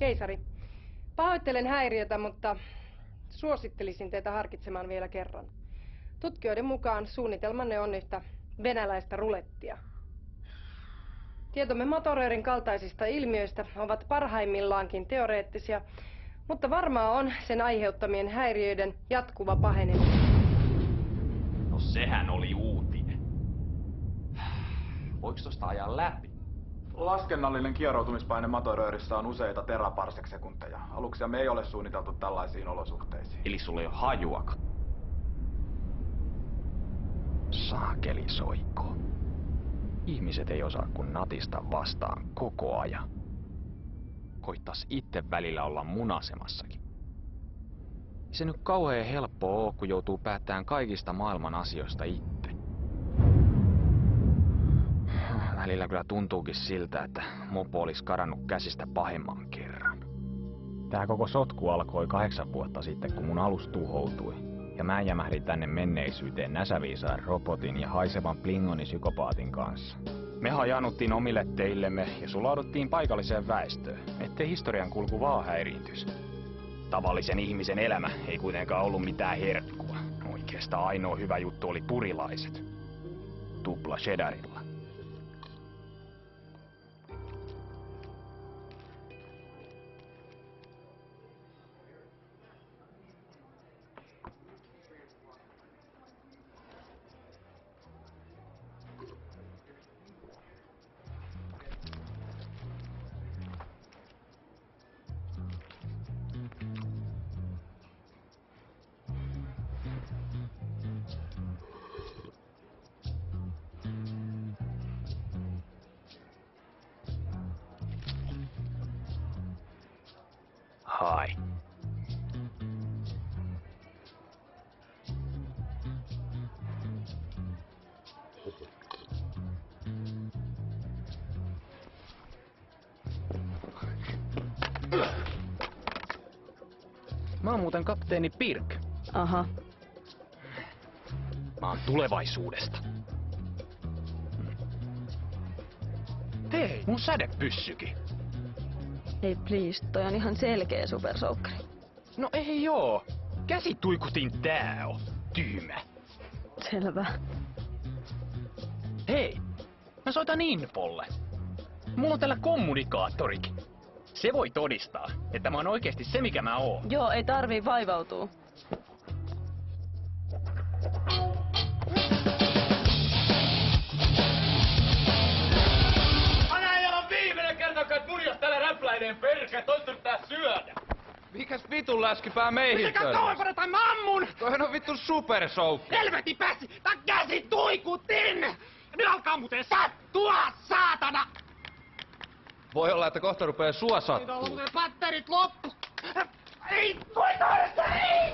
Keisari, pahoittelen häiriötä, mutta suosittelisin teitä harkitsemaan vielä kerran. Tutkijoiden mukaan suunnitelmanne on yhtä venäläistä rulettia. Tietomme motoröörin kaltaisista ilmiöistä ovat parhaimmillaankin teoreettisia, mutta varmaa on sen aiheuttamien häiriöiden jatkuva paheneminen. No sehän oli uutinen. Voiko tosta ajaa läpi? Laskennallinen kieroutumispaine motoröörissä on useita teraparsec-sekunteja. Aluksiamme ei ole suunniteltu tällaisiin olosuhteisiin. Eli sulla ei ole hajuakaan. Saakeli soikko. Ihmiset ei osaa kun natista vastaan koko ajan. Koittais itse välillä olla munasemassakin. Ei se nyt kauhean helppoa oo, kun joutuu päättämään kaikista maailman asioista itse. Välillä kyllä tuntuukin siltä, että mopo olisi karannut käsistä pahemman kerran. Tää koko sotku alkoi 8 vuotta sitten, kun mun alus tuhoutui. Ja mä jämähdin tänne menneisyyteen näsäviisaan robotin ja haisevan Plingoni-psykopaatin kanssa. Me hajanuttiin omille teillemme ja sulauduttiin paikalliseen väestöön, ettei historian kulku vaan häiriintyisi. Tavallisen ihmisen elämä ei kuitenkaan ollut mitään herkkua. Oikeastaan ainoa hyvä juttu oli purilaiset. Tupla cheddarilla. Hai. Mä oon muuten kapteeni Pirk. Aha. Mä oon tulevaisuudesta. Hei, mun sädepyssykin. Ei please, toi on ihan selkeä supersoukkari. No ei joo. Käsituikutin tää on. Tyhmä. Selvä. Hei, mä soitan Infolle. Mulla on täällä kommunikaattorikin. Se voi todistaa, että mä oon oikeesti se mikä mä oon. Joo, ei tarvii vaivautua. Anajalla on viimeinen kerta, kun munjas täällä räpläineen perkä, toista pitää syödä. Mikäs vitun läskipää meihin Mitäkään kauempana tai mä ammun! Toihan on vittu supersoukki. Helvetin pääsi! Tää käsi tuikutin! Nyt alkaa muuten sattua, saatana! Voi olla, että kohta rupee sua Nyt on sattuu. muuten patterit loppu! Ei! Voi toista! Ei!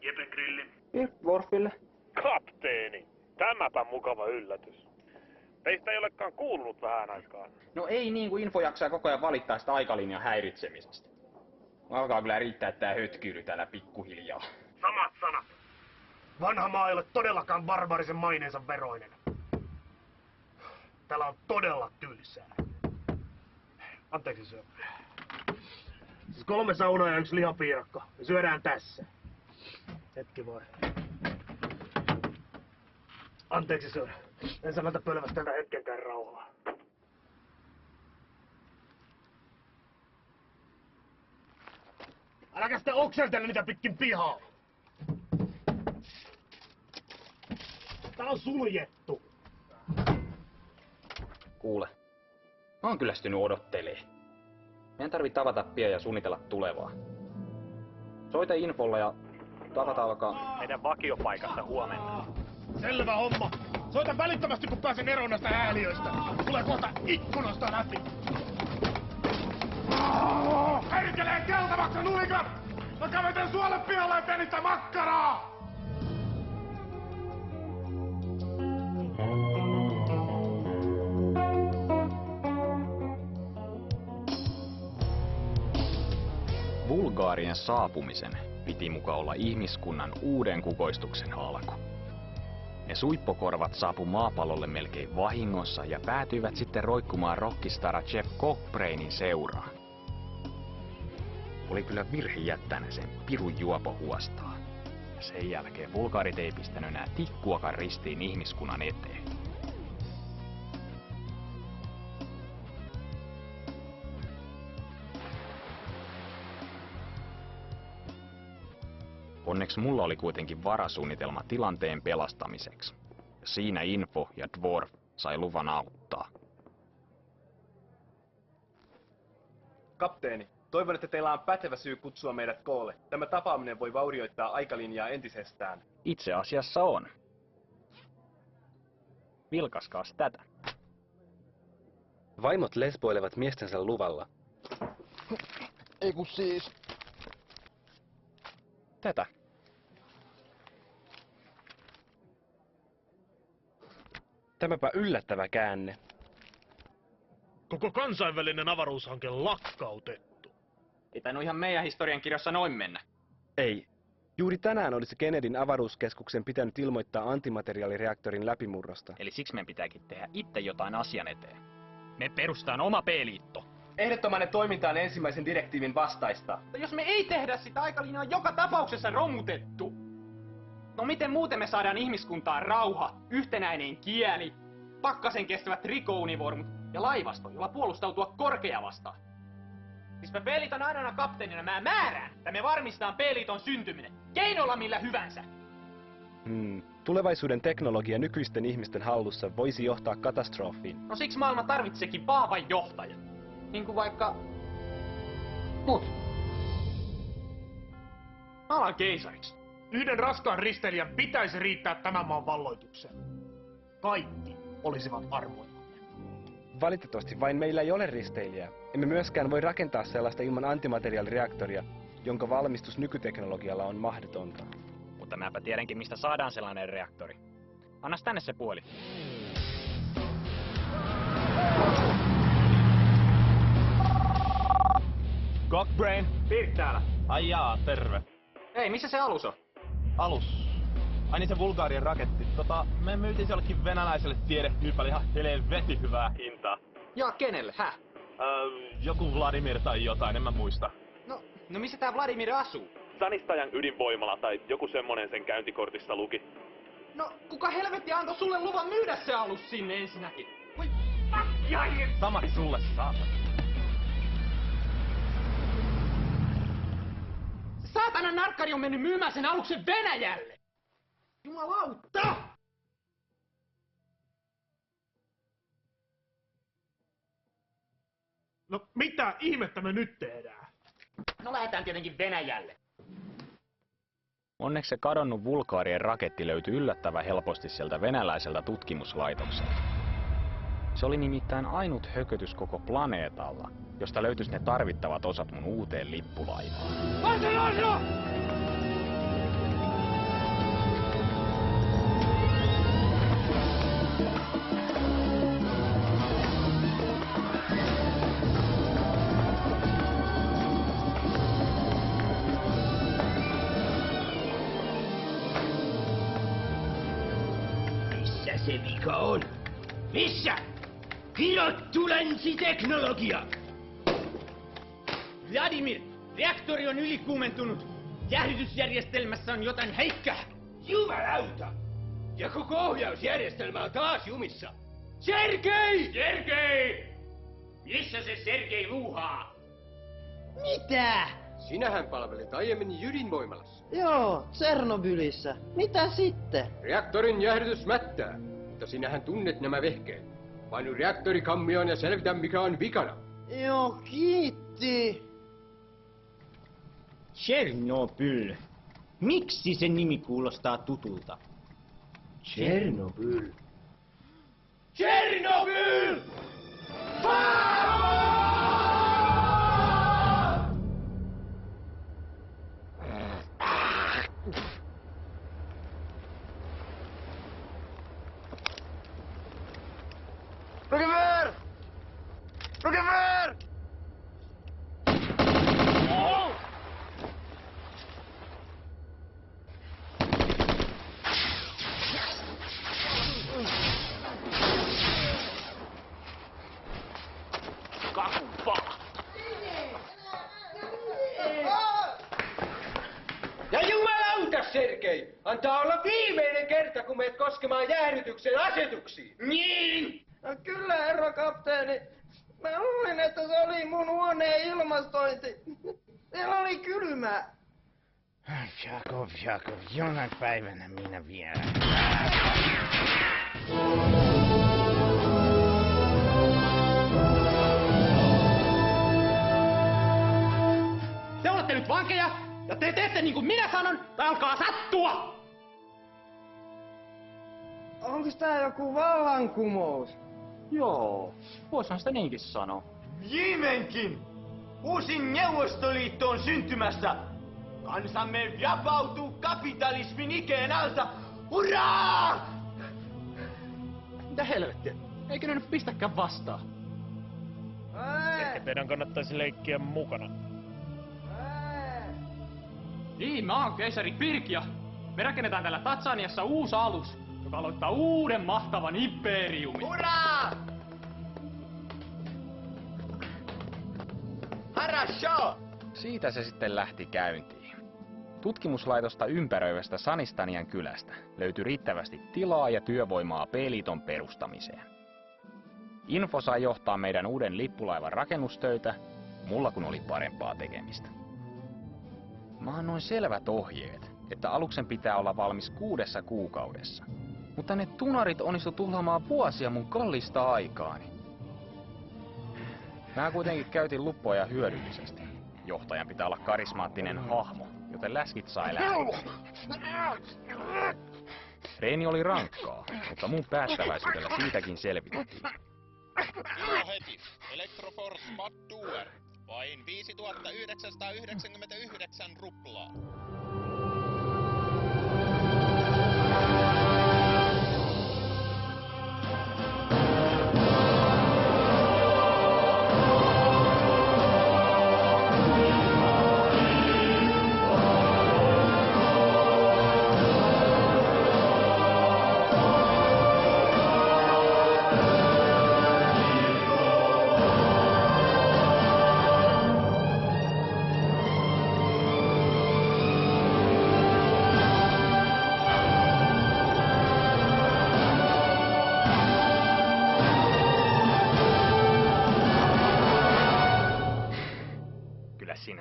Jeppe Grilli. Worfille. Kapteeni, tämäpä mukava yllätys. Teistä ei olekaan kuulunut vähän aikaan. No ei niin kuin Info jaksaa koko ajan valittaa sitä aikalinjan häiritsemisestä. Alkaa kyllä riittää tää hötkyyly täällä pikkuhiljaa. Samat sanat. Vanha maa ei ole todellakaan barbarisen maineensa veroinen. Täällä on todella tylsää. Anteeksi syö. Siis 3 saunaa ja 1 lihapiirakka. Me syödään tässä. Hetki voi. Anteeksi syö. En sanota pölvästellä hetkenkään rauhaa. Äläkä sitten okseltele niitä pitkin pihaa. Tää on suljettu. Kuule, mä oon kyllästynyt odottelee. Meidän tarvii tavata pian ja suunnitella tulevaa. Soita Infolla ja tavata alkaa meidän vakiopaikassa huomenna. Selvä homma. Soita välittömästi kun pääsen eroon näistä hääliöistä. Tulee kohta ikkunasta läpi. Perkeleen keltavaksi nulikat! Mä käveten suolle pihalle ja teen niitä makkaraa! Bulgaarien saapumisen piti muka olla ihmiskunnan uuden kukoistuksen alku. Ne suippokorvat saapu maapallolle melkein vahingossa ja päätyivät sitten roikkumaan rockistara Jeff Cockbrainin seuraan. Oli kyllä virhe jättää ne sen pirun juopo huostaa. Ja sen jälkeen vulgaarit ei pistänyt enää tikkuakaan ristiin ihmiskunnan eteen. Onneksi mulla oli kuitenkin varasuunnitelma tilanteen pelastamiseksi. Siinä Info ja Dwarf sai luvan auttaa. Kapteeni, toivon, että teillä on pätevä syy kutsua meidät koolle. Tämä tapaaminen voi vaurioittaa aikalinjaa entisestään. Itse asiassa on. Vilkaskaas tätä. Vaimot lesboilevat miestensä luvalla. Ei kun siis. Tätä. Tämäpä yllättävä käänne. Koko kansainvälinen avaruushanke lakkautettu. Ei tainnut ihan meidän historiankirjassa noin mennä. Ei. Juuri tänään olisi Kennedyn avaruuskeskuksen pitänyt ilmoittaa antimateriaalireaktorin läpimurrosta. Eli siksi meidän pitääkin tehdä itse jotain asian eteen. Me perustaan oma P-liitto. Ehdottomainen toiminta on ensimmäisen direktiivin vastaista. Mutta jos me ei tehdä sitä, aikalinja on joka tapauksessa romutettu. No miten muuten me saadaan ihmiskuntaan rauha, yhtenäinen kieli, pakkasen kestävät trikounivormut ja laivasto, jolla puolustautua korkea vastaan? Siis mä P-liiton ainoana kapteenina mä määrään, että me varmistaan P-liiton syntyminen, keinolla millä hyvänsä. Tulevaisuuden teknologia nykyisten ihmisten hallussa voisi johtaa katastrofiin. No siksi maailma tarvitsekin vahvan johtajan. Niin kuin vaikka... mut. Mä alan keisariksi. Yhden raskaan risteilijän pitäisi riittää tämän maan valloitukseen. Kaikki olisivat armoilla. Valitettavasti vain meillä ei ole risteilijää. Emme myöskään voi rakentaa sellaista ilman antimateriaalireaktoria, jonka valmistus nykyteknologialla on mahdotonta. Mutta mäpä tiedänkin, mistä saadaan sellainen reaktori. Annas tänne se puoli. Cockbrain, Pirk täällä. ai jaa, terve. Ei, missä se alus on? Alus. Ai niin se Bulgaarien raketti. Me myytiin se jollekin venäläiselle tiedehyypälle ihan helvetin hyvää hintaa. Ja kenelle, häh? Joku Vladimir tai jotain, en mä muista. No missä tää Vladimir asuu? Sanistajan ydinvoimala tai joku semmonen sen käyntikortissa luki. No, kuka helvetti antoi sulle luvan myydä se alus sinne ensinnäkin? Voi Samaksi sulle, saatana. saatana narkkari on mennyt myymään sen aluksen Venäjälle! Jumalauta! No mitä ihmettä me nyt tehdään? No lähdetään tietenkin Venäjälle. Onneksi se kadonnut Bulgaarien raketti löytyi yllättävän helposti sieltä venäläiseltä tutkimuslaitokselta. Se oli nimittäin ainut hökötys koko planeetalla, josta löytyisi ne tarvittavat osat mun uuteen lippulaivaan. Missä se vika on? Missä? Kirottu länsiteknologia! Vladimir, reaktori on ylikuumentunut. Jäähdytysjärjestelmässä on jotain heikkää. Jumalauta! Ja koko ohjausjärjestelmä on taas jumissa. Sergei! Sergei! Missä se Sergei luuhaa? Mitä? Sinähän palvelit aiemmin ydinvoimalassa. Joo, Tsernobylissä. Mitä sitten? Reaktorin jäähdytys mättää, mutta sinähän tunnet nämä vehkeet. Painu reaktori kammioon ja selvitä mikä on vikana. Joo, kiitti. Tchernobyl. Miksi sen nimi kuulostaa tutulta? Tchernobyl. Tchernobyl! Rogever! Rogever! kerta, kun meet koskemaan jäähdytyksen asetuksiin. Niin! No kyllä, herra kapteeni. Mä luulin, että se oli mun huoneen ilmastointi. Siellä oli kylmää. Jakov, jonain päivänä minä vielä. Te olette nyt vankeja, ja te teette niin kuin minä sanon, tai alkaa sattua! Onko tää joku vallankumous? Joo, voisihan sitä niinkin sanoa. Viimeinkin! Uusi Neuvostoliitto on syntymässä! Kansamme vapautuu kapitalismin ikeen alta! Hurraa! Mitä helvettiä? Eikö ne nyt pistäkään vastaan? Ehkä teidän kannattaisi leikkiä mukana. Niin, mä oon keisari Pirkia. Me rakennetaan täällä Tatsaniassa uusi alus, joka aloittaa uuden mahtavan imperiumin. Hurraa! Harasho! Siitä se sitten lähti käyntiin. Tutkimuslaitosta ympäröivästä Sanistanian kylästä löytyi riittävästi tilaa ja työvoimaa P-liiton perustamiseen. Info sai johtaa meidän uuden lippulaivan rakennustöitä, mulla kun oli parempaa tekemistä. Mä annoin selvät ohjeet, että aluksen pitää olla valmis 6 kuukaudessa. Mutta ne tunarit onnistu tuhlaamaan vuosia mun kallista aikaani. Mä kuitenkin käytin luppoja hyödyllisesti. Johtajan pitää olla karismaattinen hahmo, joten läskit sai lähteä. Treeni oli rankkaa, mutta mun päättäväisyydellä siitäkin selvittiin. Joo heti. Electroforce Bad Duer. Vain 5999 ruplaa.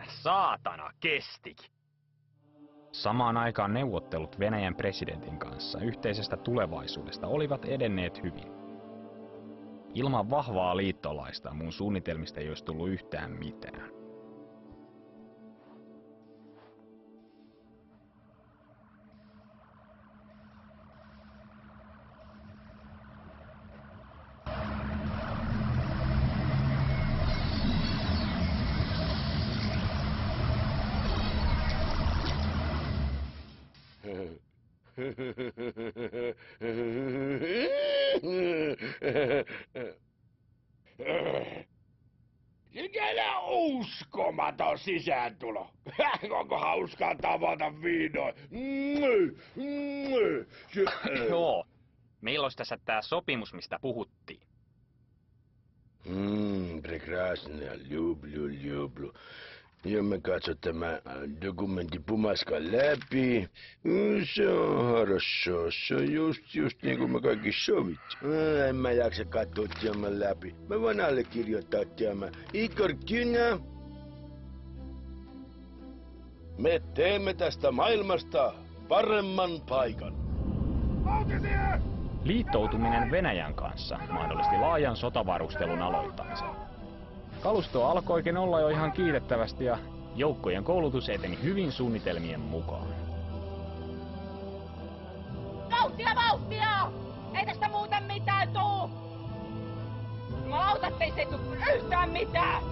Saatana kestikin. Samaan aikaan neuvottelut Venäjän presidentin kanssa yhteisestä tulevaisuudesta olivat edenneet hyvin. Ilman vahvaa liittolaista mun suunnitelmista ei olisi tullut yhtään mitään. Sikällä uskomaton sisääntulo. Onko hauskaa tavata vihdoin? Joo. Milloin tässä tää sopimus, mistä puhuttiin? Прекрасно, люблю. Ja me katso tämä dokumentti pumaskan läpi. Se on хорошо. Se on just niin kuin me kaikki sovittiin. En mä jaksa katsoa tämän läpi. Mä voin allekirjoittaa tämän. Igor Kynä. Me teemme tästä maailmasta paremman paikan. Liittoutuminen Venäjän kanssa mahdollisti laajan sotavarustelun aloittamisen. Kalusto alkoikin olla jo ihan kiitettävästi ja joukkojen koulutus eteni hyvin suunnitelmien mukaan. Vauhtia! Ei tästä muuten mitään tuu! Lautat, ei se tuu yhtään mitään!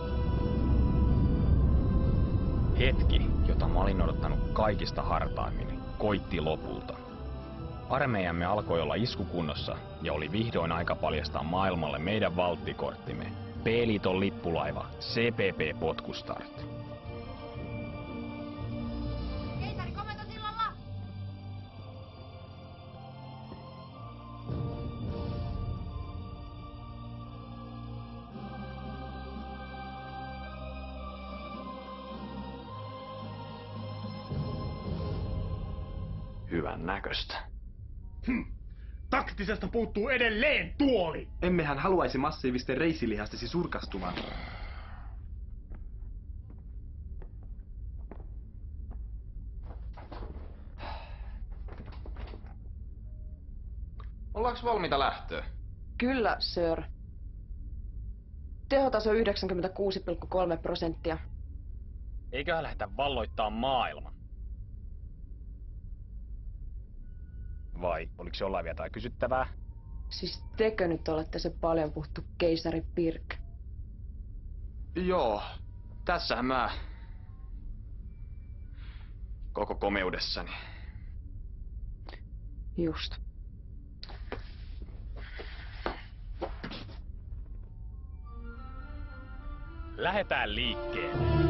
Hetki, jota mä olin odottanut kaikista hartaimmin, koitti lopulta. Armeijamme alkoi olla iskukunnossa ja oli vihdoin aika paljastaa maailmalle meidän valttikorttimme. P-liiton lippulaiva CPP Potkustart. Keisari komentosillalla! Hyvän näköistä. Taktisesta puuttuu edelleen tuoli! Emmehän haluaisi massiivisten reisilihastesi surkastumaan. Ollaanko valmiita lähtöä? Kyllä, sir. Tehotaso 96,3%. Eiköhän lähdetä valloittaa maailman. Vai oliko jollain vielä jotain kysyttävää? Siis tekö nyt olette se paljon puhuttu keisari Pirk? Joo, tässähän mä koko komeudessani. Just. Lähetään liikkeelle.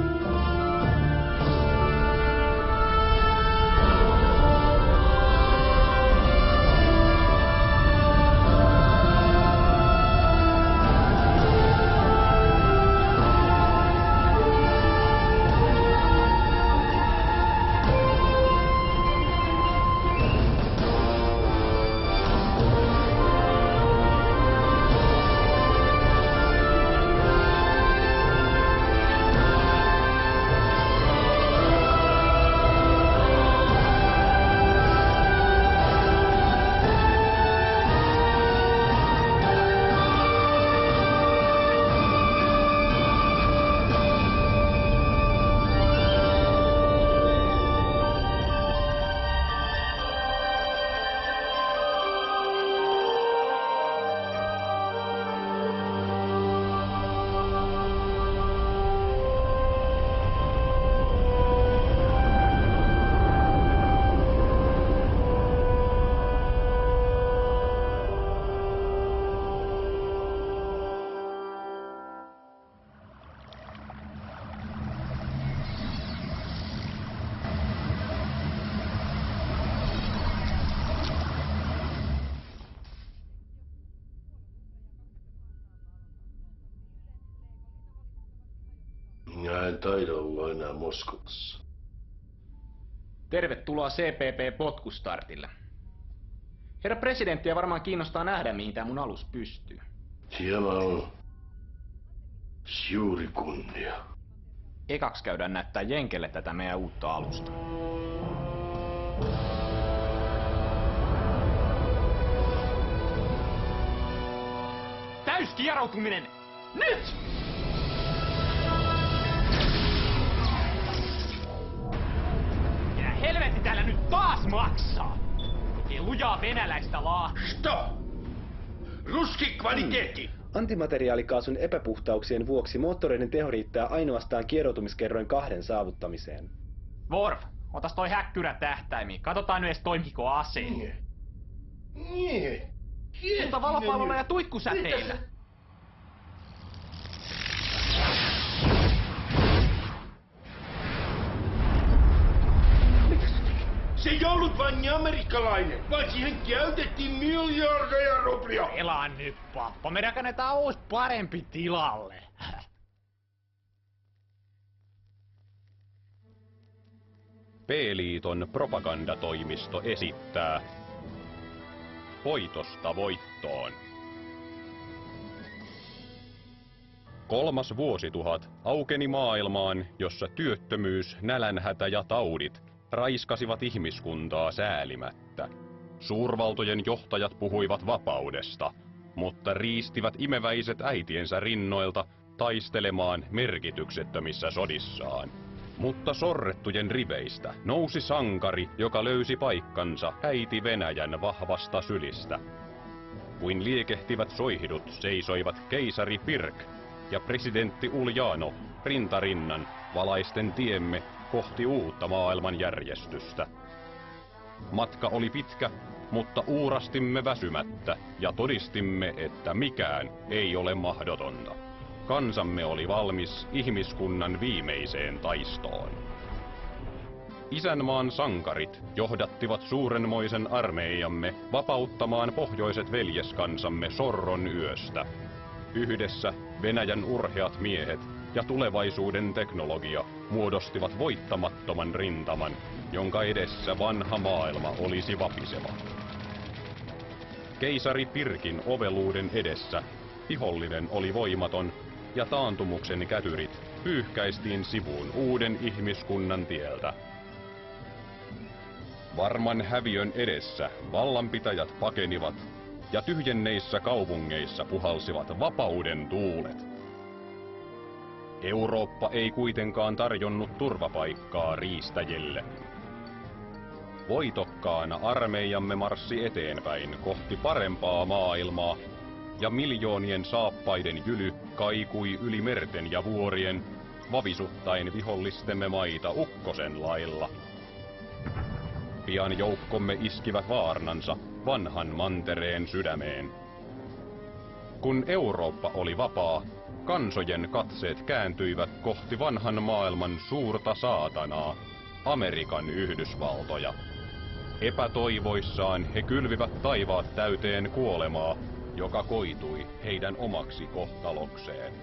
Minä en taida olla enää Moskovassa. Tervetuloa CPP-potkustartille. Herra presidenttiä varmaan kiinnostaa nähdä, mihin tää mun alus pystyy. Siellä on suuri kunnia. Ekaks käydään näyttää Jenkelle tätä meidän uutta alusta. Täyskieroutuminen! Nyt! Ja helvetti täällä nyt taas maksaa! Ei lujaa venäläistä Stop! Ruski kvaliteetti! Antimateriaalikaasun epäpuhtauksien vuoksi moottoreiden teho riittää ainoastaan kieroutumiskerroin 2 saavuttamiseen. Worf, otas toi häkkyrä tähtäimiin. Katsotaan nyt edes toimiko aseet. Mutta valopallolla ja tuikkusäteillä. Se ei ollut vain amerikkalainen, vaan siihen käytettiin miljardeja ruplia. Elaa nyt, pappa. Me rakennetaan uusi parempi tilalle. P-liiton propagandatoimisto esittää Voitosta voittoon. 3. vuosituhat aukeni maailmaan, jossa työttömyys, nälänhätä ja taudit raiskasivat ihmiskuntaa säälimättä. Suurvaltojen johtajat puhuivat vapaudesta, mutta riistivät imeväiset äitiensä rinnoilta taistelemaan merkityksettömissä sodissaan. Mutta sorrettujen riveistä nousi sankari, joka löysi paikkansa äiti Venäjän vahvasta sylistä. Kuin liekehtivät soihdut seisoivat keisari Pirk ja presidentti Uljanov rintarinnan valaisten tiemme kohti uutta maailmanjärjestystä. Matka oli pitkä, mutta uurastimme väsymättä ja todistimme, että mikään ei ole mahdotonta. Kansamme oli valmis ihmiskunnan viimeiseen taistoon. Isänmaan sankarit johdattivat suurenmoisen armeijamme vapauttamaan pohjoiset veljeskansamme sorron yöstä. Yhdessä Venäjän urheat miehet ja tulevaisuuden teknologia muodostivat voittamattoman rintaman, jonka edessä vanha maailma olisi vapiseva. Keisari Pirkin oveluuden edessä vihollinen oli voimaton ja taantumuksen kätyrit pyyhkäistiin sivuun uuden ihmiskunnan tieltä. Varman häviön edessä vallanpitäjät pakenivat ja tyhjenneissä kaupungeissa puhalsivat vapauden tuulet. Eurooppa ei kuitenkaan tarjonnut turvapaikkaa riistäjille. Voitokkaana armeijamme marssi eteenpäin kohti parempaa maailmaa, ja miljoonien saappaiden jyly kaikui yli merten ja vuorien, vavisuttaen vihollistemme maita ukkosen lailla. Pian joukkomme iskivät vaarnansa vanhan mantereen sydämeen. Kun Eurooppa oli vapaa, kansojen katseet kääntyivät kohti vanhan maailman suurta saatanaa, Amerikan Yhdysvaltoja. Epätoivoissaan he kylvivät taivaat täyteen kuolemaa, joka koitui heidän omaksi kohtalokseen.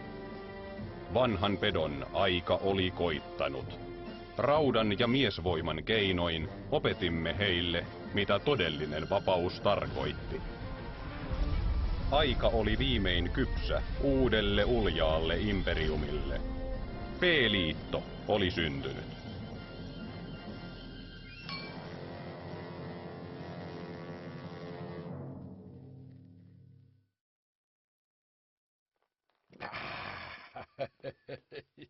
Vanhan pedon aika oli koittanut. Raudan ja miesvoiman keinoin opetimme heille, mitä todellinen vapaus tarkoitti. Aika oli viimein kypsä uudelle uljaalle imperiumille. P-liitto oli syntynyt.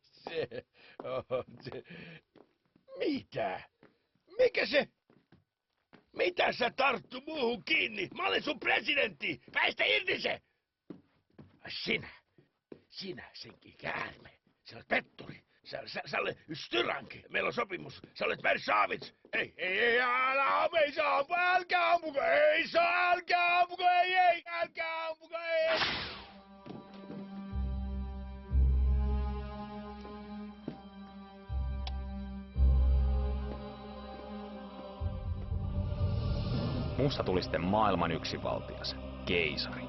Se on se. Mitä? Mikä se? Mitä sä tarttu muuhun kiinni? Mä olen sun presidentti! Päästä irti se! Sinä senkin käärme. Sä olet petturi. Sä olet styranki. Meillä on sopimus. Sä olet Versavits. Ei, älä ampuko, älkää ampuko, ei saa, älkää ampuko, ei, älkää ampuko, ei. Musta tuli sitten maailman yksinvaltias, keisari.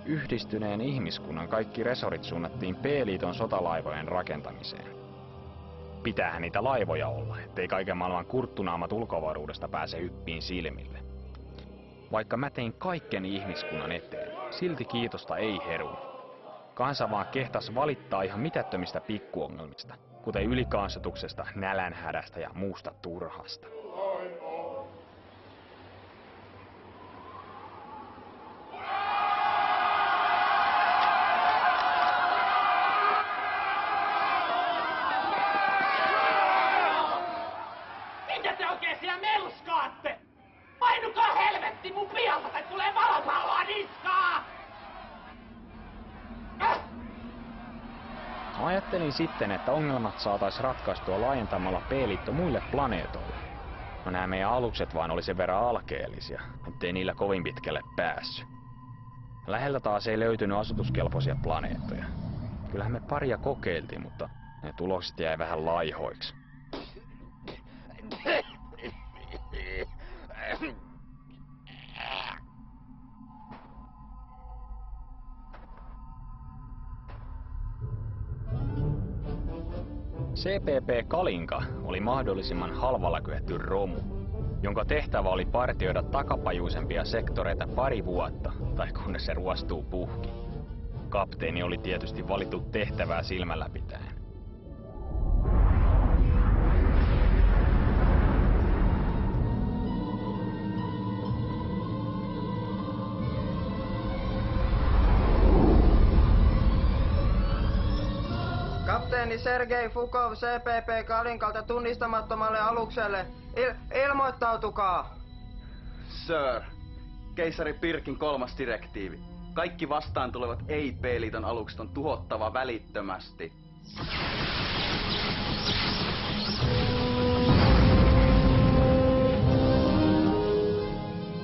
Yhdistyneen ihmiskunnan kaikki resorit suunnattiin P-liiton sotalaivojen rakentamiseen. Pitäähän niitä laivoja olla, ettei kaiken maailman kurttunaamat ulkoavaruudesta pääse hyppiin silmille. Vaikka mä tein kaiken ihmiskunnan eteen, silti kiitosta ei herunut. Kansa vaan kehtas valittaa ihan mitättömistä pikkuongelmista, kuten ylikansotuksesta, nälänhädästä ja muusta turhasta. Mitä te oikein siellä melskaatte? Painukaa helvetti mun pialta tai tulee valopalloa niskaa! Ajattelin sitten, että ongelmat saataisiin ratkaistua laajentamalla P-liitto muille planeetoille. No nämä meidän alukset vaan oli sen verran alkeellisia, ettei niillä kovin pitkälle päässyt. Lähellä taas ei löytynyt asutuskelpoisia planeettoja. Kyllähän me paria kokeiltiin, mutta ne tulokset jäi vähän laihoiksi. CPP Kalinka oli mahdollisimman halvalla kyetty romu, jonka tehtävä oli partioida takapajuisempia sektoreita pari vuotta, tai kunnes se ruostuu puhki. Kapteeni oli tietysti valittu tehtävää silmällä pitäen. Kapteeni Sergei Fukov CPP Kalinkalta tunnistamattomalle alukselle. Ilmoittautukaa! Sir, keisari Pirkin 3. direktiivi. Kaikki vastaan tulevat ei-P-liiton alukset on tuhottava välittömästi.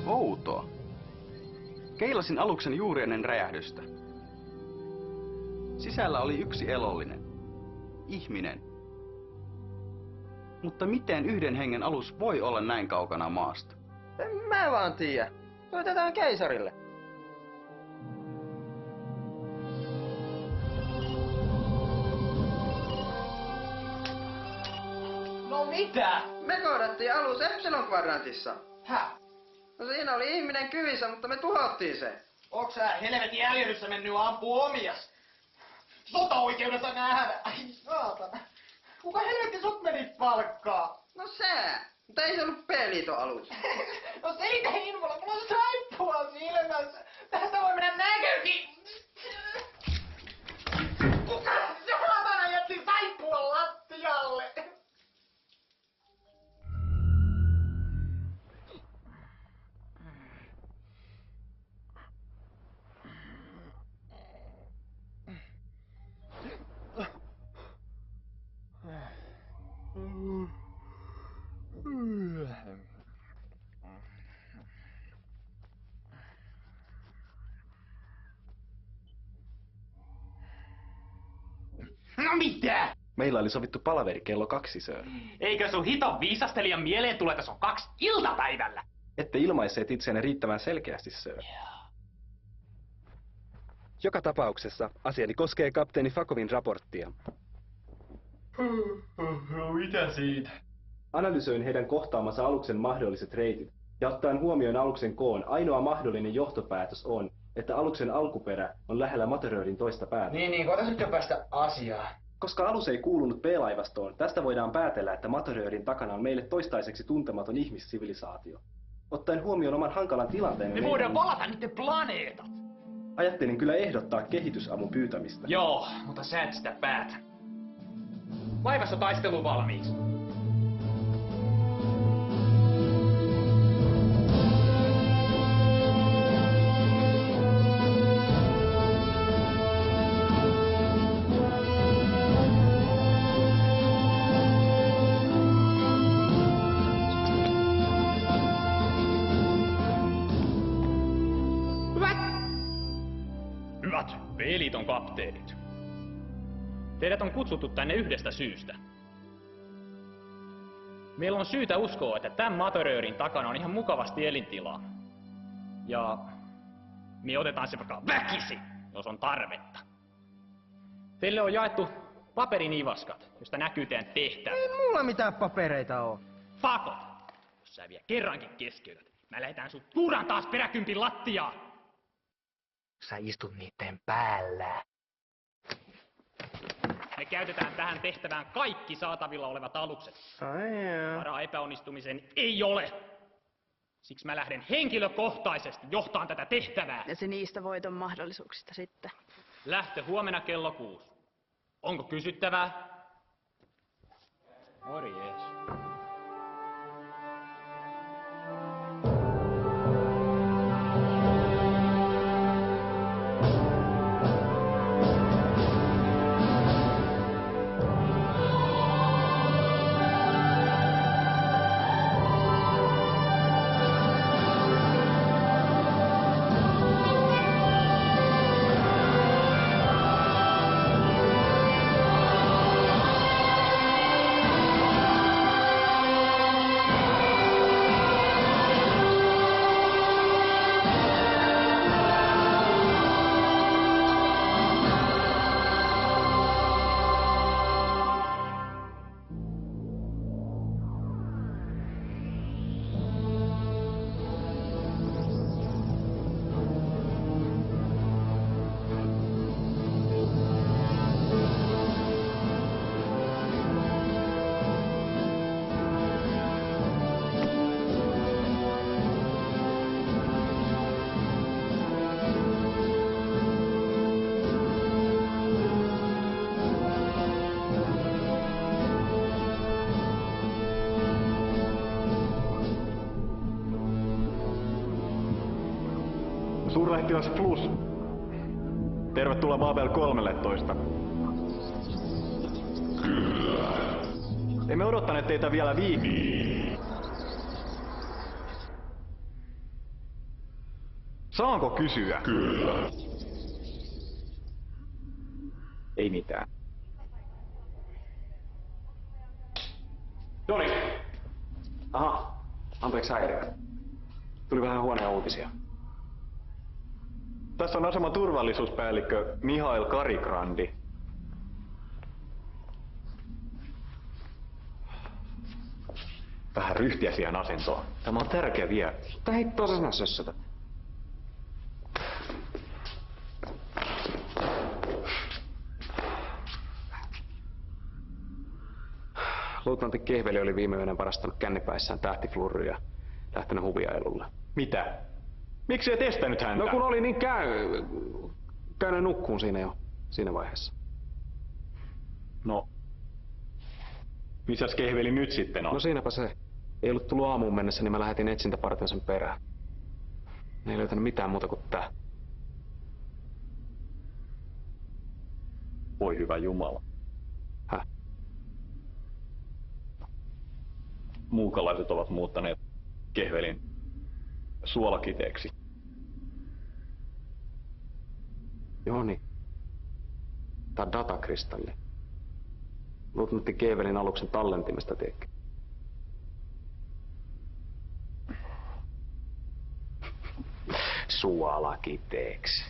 Outoa. Keilasin aluksen juuri ennen räjähdystä. Sisällä oli yksi elollinen. Ihminen. Mutta miten yhden hengen alus voi olla näin kaukana maasta? En mä vaan tiedä. Soitetaan keisarille. No mitä? Me kohdattiin alus Epsilon-kvadrantissa. Häh? No siinä oli ihminen kyvissä, mutta me tuhottiin se. Onks sä helvetin äljyryssä mennyt ampuu omias? Sota-oikeudessa nähdä. Ai saatana. Kuka helvetti sut meni palkkaa? No sä. Mutta ei se ollut P-liiton alus. No selitä infolla, mulla on saippua silmässä. Tästä voi mennä näkökin. Kuka saatana jätti saippua lattialle? No mitä? Meillä oli sovittu palaveri kello 2, sir. Eikö sun hiton viisastelijan mieleen tule, että se on 2 iltapäivällä? Ette ilmaisseet itseänne riittävän selkeästi, sir. Joka tapauksessa asiani koskee kapteeni Fakovin raporttia. No mitä siitä? Analysoin heidän kohtaamansa aluksen mahdolliset reitit, ja ottaen huomioon aluksen koon, ainoa mahdollinen johtopäätös on, että aluksen alkuperä on lähellä Materöörin toista päätä. Niin, koitais nyt jo päästä asiaan. Koska alus ei kuulunut B-laivastoon, tästä voidaan päätellä, että Materöörin takana on meille toistaiseksi tuntematon ihmissivilisaatio. Ottaen huomioon oman hankalan tilanteen... Me voidaan valata niiden planeetat! Ajattelin kyllä ehdottaa kehitysavun pyytämistä. Joo, mutta sä et sitä päätä. Laivassa taistelu valmiiksi. Hyvät B-liiton kapteenit. Teidät on kutsuttu tänne yhdestä syystä. Meillä on syytä uskoa, että tämän Materöörin takana on ihan mukavasti elintilaa. Ja me otetaan se vaikka väkisi, jos on tarvetta. Teille on jaettu paperinivaskat, josta näkyy teidän tehtävä. Ei mulla mitään papereita oo. Fakot! Jos sä vielä kerrankin keskeytät, mä lähetään sut tuuran taas peräkympin lattiaan. Sä istut niitten päällä. Me käytetään tähän tehtävään kaikki saatavilla olevat alukset. Varaa epäonnistumiseen ei ole. Siksi mä lähden henkilökohtaisesti johtaan tätä tehtävää. Ja se niistä voiton mahdollisuuksista sitten. Lähtö huomenna kello 6. Onko kysyttävää? Morjes. Suurlähettiläs Plus. Tervetuloa Babel 13. Kyllä. Emme odottaneet teitä vielä viikkoa. Saanko kysyä? Kyllä. Ei mitään. Joni! Aha, anteeksi häiriö. Tuli vähän huonoja uutisia. Tässä on aseman turvallisuuspäällikkö Mihail Karigrandi. ryhtiä siihen asentoon. Tämä on tärkeä vieras. Mutta hei tosena sössötä. Luutnantti Kehveli oli viime yönä varastanut kännipäissään tähtifluoria ja lähtenyt huviailulle. Mitä? Miksi et estänyt häntä? No kun oli niin käynyt nukkuun siinä vaiheessa. No, missäs Kehveli nyt sitten on? No siinäpä se. Ei ollut tullut aamuun mennessä, niin mä lähetin etsintäpartion sen perään. Ne ei löytänyt mitään muuta kuin tää. Voi hyvä Jumala. Häh? Muukalaiset ovat muuttaneet Kehvelin suolakiteeksi. Joo niin. Tää on datakristalli. Luutnantti Kehvelin aluksen tallentimesta, tiedätkö? Suolakiteeksi.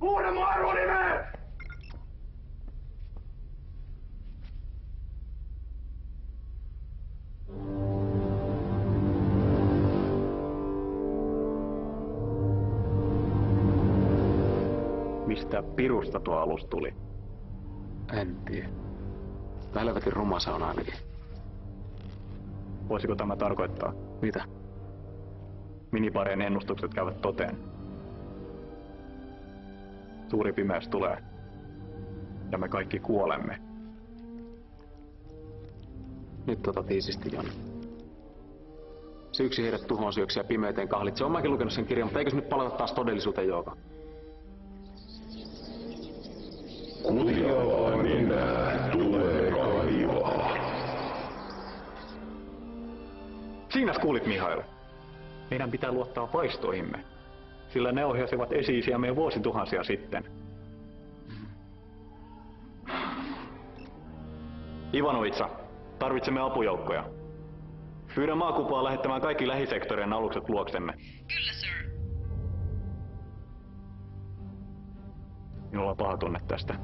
Huuda mun arvonimeen! Mistä pirusta tuo alus tuli? En tiedä. Helvetin ruma se on ainakin. Voisiko tämä tarkoittaa? Mitä? Minibarien ennustukset käyvät toteen. Suuri pimeys tulee. Ja me kaikki kuolemme. Nyt tiisisti, Joni. Se yksi heidät tuhoon syöksi ja pimeyteen kahlitse. Olen mäkin lukenut sen kirjan, mutta eikös nyt palata taas todellisuuteen, Jouko? Kuljaa enää tulee kaivaa. Siinäs kuulit, Mihail. Meidän pitää luottaa vaistoihimme, sillä ne ohjasivat esi-isiämme vuosituhansia sitten. Ivanovitsa, tarvitsemme apujoukkoja. Pyydän maakupaa lähettämään kaikki lähisektorien alukset luoksemme. Kyllä, sir. Minulla on paha tunne tästä.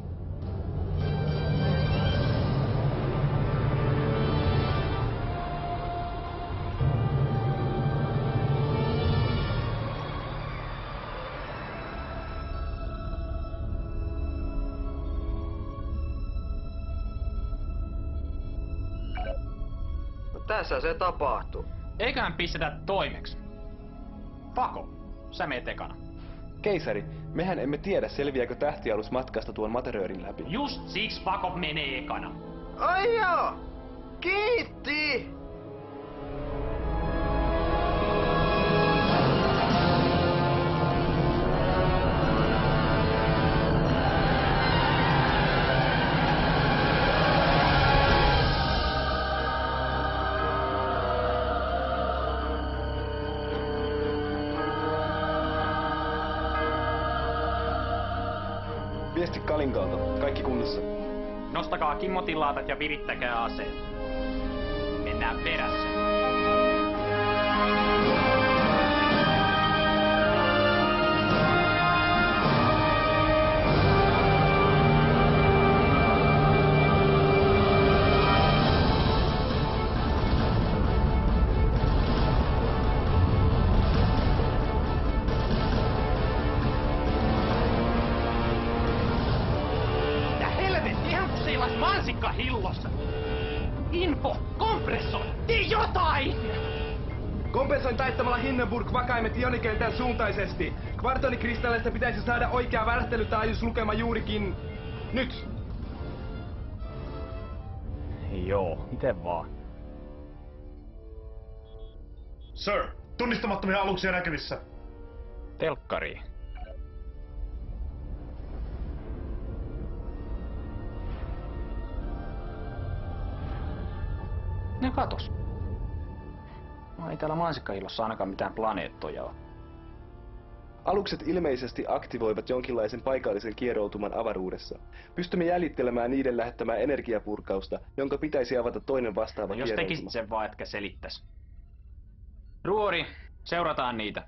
Tässä se tapahtuu. Eiköhän pistetä toimeksi. Pako, sä meet ekana. Keisari, mehän emme tiedä, selviääkö tähtialus matkasta tuon Materöörin läpi. Just siksi Pakov menee ekana. Ai joo! Kiitti! Viesti Kalinkalta. Kaikki kunnossa. Nostakaa kimmotilaatat ja virittäkää aseet. Mennään perässä. Mansikka hillossa! Info! Kompressoi! Tee jotain! Kompensoin taittamalla Hindenburg vakaimet ionikentän suuntaisesti. Kvartonikristalleista pitäisi saada oikea värähtelytaajuuslukema juurikin nyt. Joo, miten vaan. Sir, tunnistamattomia aluksia näkyvissä. Telkkari. Ne katos. No ei täällä Mansikkahillossa ainakaan mitään planeettoja ole. Alukset ilmeisesti aktivoivat jonkinlaisen paikallisen kieroutuman avaruudessa. Pystymme jäljittelemään niiden lähettämää energiapurkausta, jonka pitäisi avata toinen vastaava Jos kieroutuma. tekisit sen vaan, etkä selittäis. Ruori, seurataan niitä.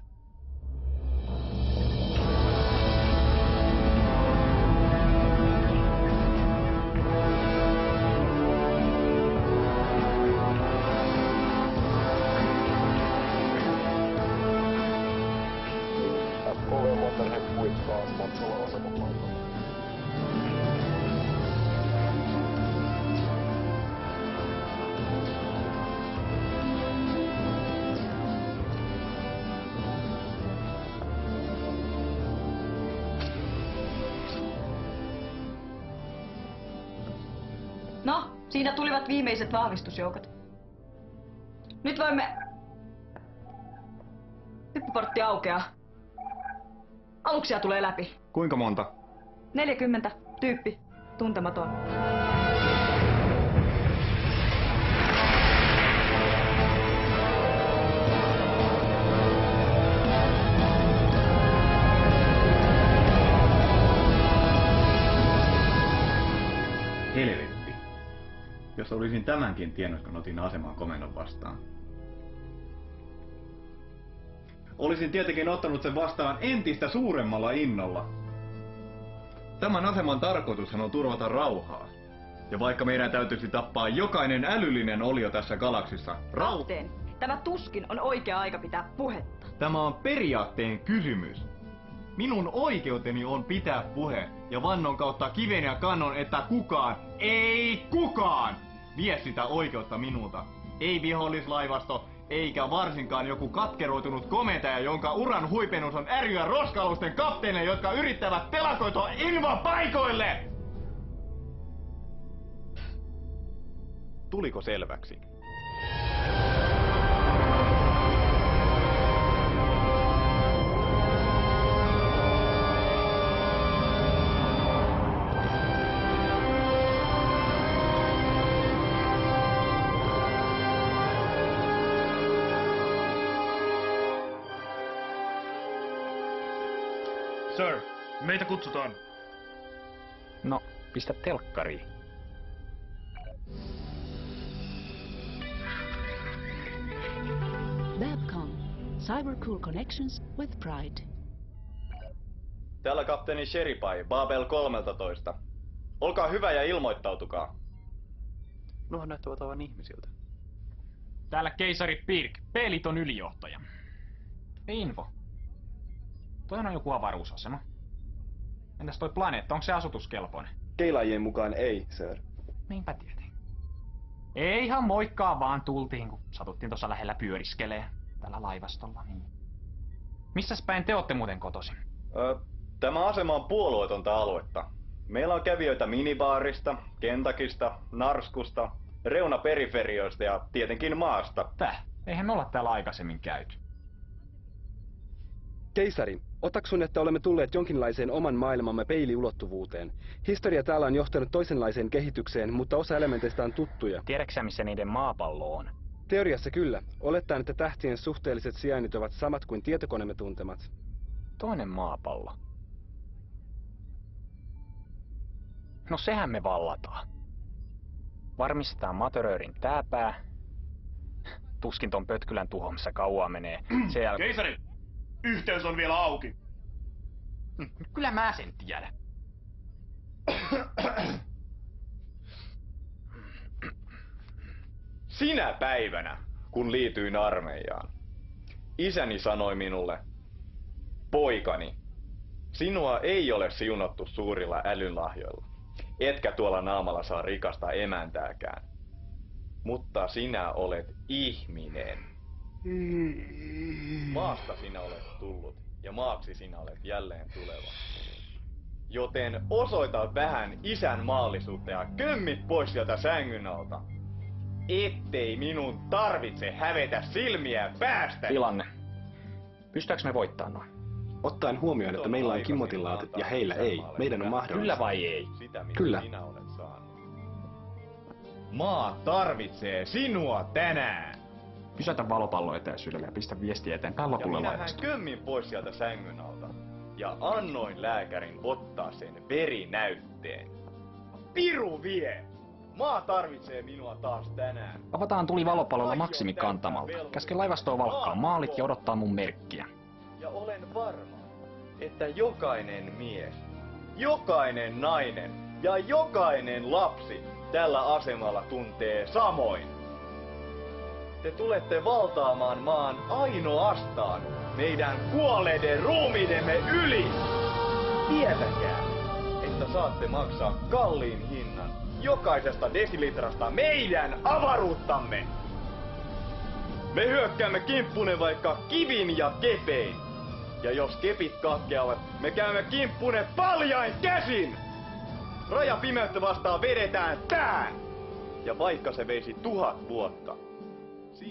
matkalla asemapaikalle. No, siinä tulivat viimeiset vahvistusjoukot. Nyt voimme... Hyppyportti aukeaa. Aluksia tulee läpi. Kuinka monta? 40. Tyyppi. Tuntematon. Helvetti. Jos olisin tämänkin tiennyt, kun otin aseman komennon vastaan. Olisin tietenkin ottanut sen vastaan entistä suuremmalla innolla. Tämän aseman tarkoitushan on turvata rauhaa. Ja vaikka meidän täytyisi tappaa jokainen älyllinen olio tässä galaksissa, Kapteeni, tämä tuskin on oikea aika pitää puhetta. Tämä on periaatteen kysymys. Minun oikeuteni on pitää puhe ja vannon kautta kiven ja kannon, että kukaan, ei kukaan, vie sitä oikeutta minulta. Ei vihollislaivasto, eikä varsinkaan joku katkeroitunut komentaja, jonka uran huipennus on ärjyä roskalusten kapteeneja, jotka yrittävät telakoitua invapaikoille! Tuliko selväksi? Sir, meitä kutsutaan. No, pistä telkkariin. Babcom. Cybercool connections with pride. Täällä kapteeni Sheripai, Babel 13. Olkaa hyvä ja ilmoittautukaa. Nuohan näyttävät aivan ihmisiltä. Täällä keisari Pirk, P-liiton ylijohtaja. Info. Toi on joku avaruusasema. Entäs toi planeetta, onko se asutuskelpoinen? Keilajien mukaan ei, sir. Niinpä tietenkin. Ei ihan moikkaa vaan tultiin, kun satuttiin tuossa lähellä pyöriskelee tällä laivastolla. Niin. Missäs päin te ootte muuten kotoisin? Tämä asema on puolueetonta aluetta. Meillä on kävijöitä minibaarista, Kentakista, Narskusta, reunaperiferioista ja tietenkin maasta. Täh? Eihän me olla täällä aikaisemmin käyty. Keisari, otaksun, että olemme tulleet jonkinlaiseen oman maailmamme peiliulottuvuuteen. Historia täällä on johtanut toisenlaiseen kehitykseen, mutta osa elementeistä on tuttuja. Tiedätkö missä niiden maapallo on? Teoriassa kyllä. Olettaen, että tähtien suhteelliset sijainnit ovat samat kuin tietokoneemme tuntemat. Toinen maapallo. No sehän me vallataan. Varmistetaan Materörin tääpää. Tuskin ton pötkylän tuhoamassa kauaa menee. Keisari! Yhteys on vielä auki. Kyllä mä sen tiedän. Sinä päivänä, kun liityin armeijaan, isäni sanoi minulle, poikani, sinua ei ole siunattu suurilla älynlahjoilla, etkä tuolla naamalla saa rikasta emäntääkään, mutta sinä olet ihminen. Maasta sinä olet tullut ja maaksi sinä olet jälleen tuleva. Joten osoita vähän isän maallisuutta ja kömmit pois sieltä sängyn alta. Ettei minun tarvitse hävetä silmiä päästä. Tilanne. Pystytäänkö me voittaa noin? Ottaen huomioon, että meillä on kimmotilaatit ja heillä ei, meidän on mahdollista. Kyllä vai ei? Kyllä. Maa tarvitsee sinua tänään. Pysäytä valopallo etäisyydellä ja pistä viestiä eteenpäin lopulle ja laivasta. minähän kömmin pois sieltä sängyn alta. Ja annoin lääkärin ottaa sen verinäytteen. Piru vie! Maa tarvitsee minua taas tänään. Avataan tuli valopallolla Maksimi kantamalta. Käske laivastoa valkkaa maalit ja odottaa mun merkkiä. Ja olen varma, että jokainen mies, jokainen nainen ja jokainen lapsi tällä asemalla tuntee samoin. Te tulette valtaamaan maan ainoastaan meidän kuolleiden ruumiidemme yli. tietäkää, että saatte maksaa kalliin hinnan jokaisesta desilitrasta meidän avaruuttamme. Me hyökkäämme kimppunne vaikka kivin ja kepein. Ja jos kepit katkeavat, me käymme kimppunne paljain käsin. Rajapimeyttä vastaan vedetään tään. Ja vaikka se veisi 1000 vuotta.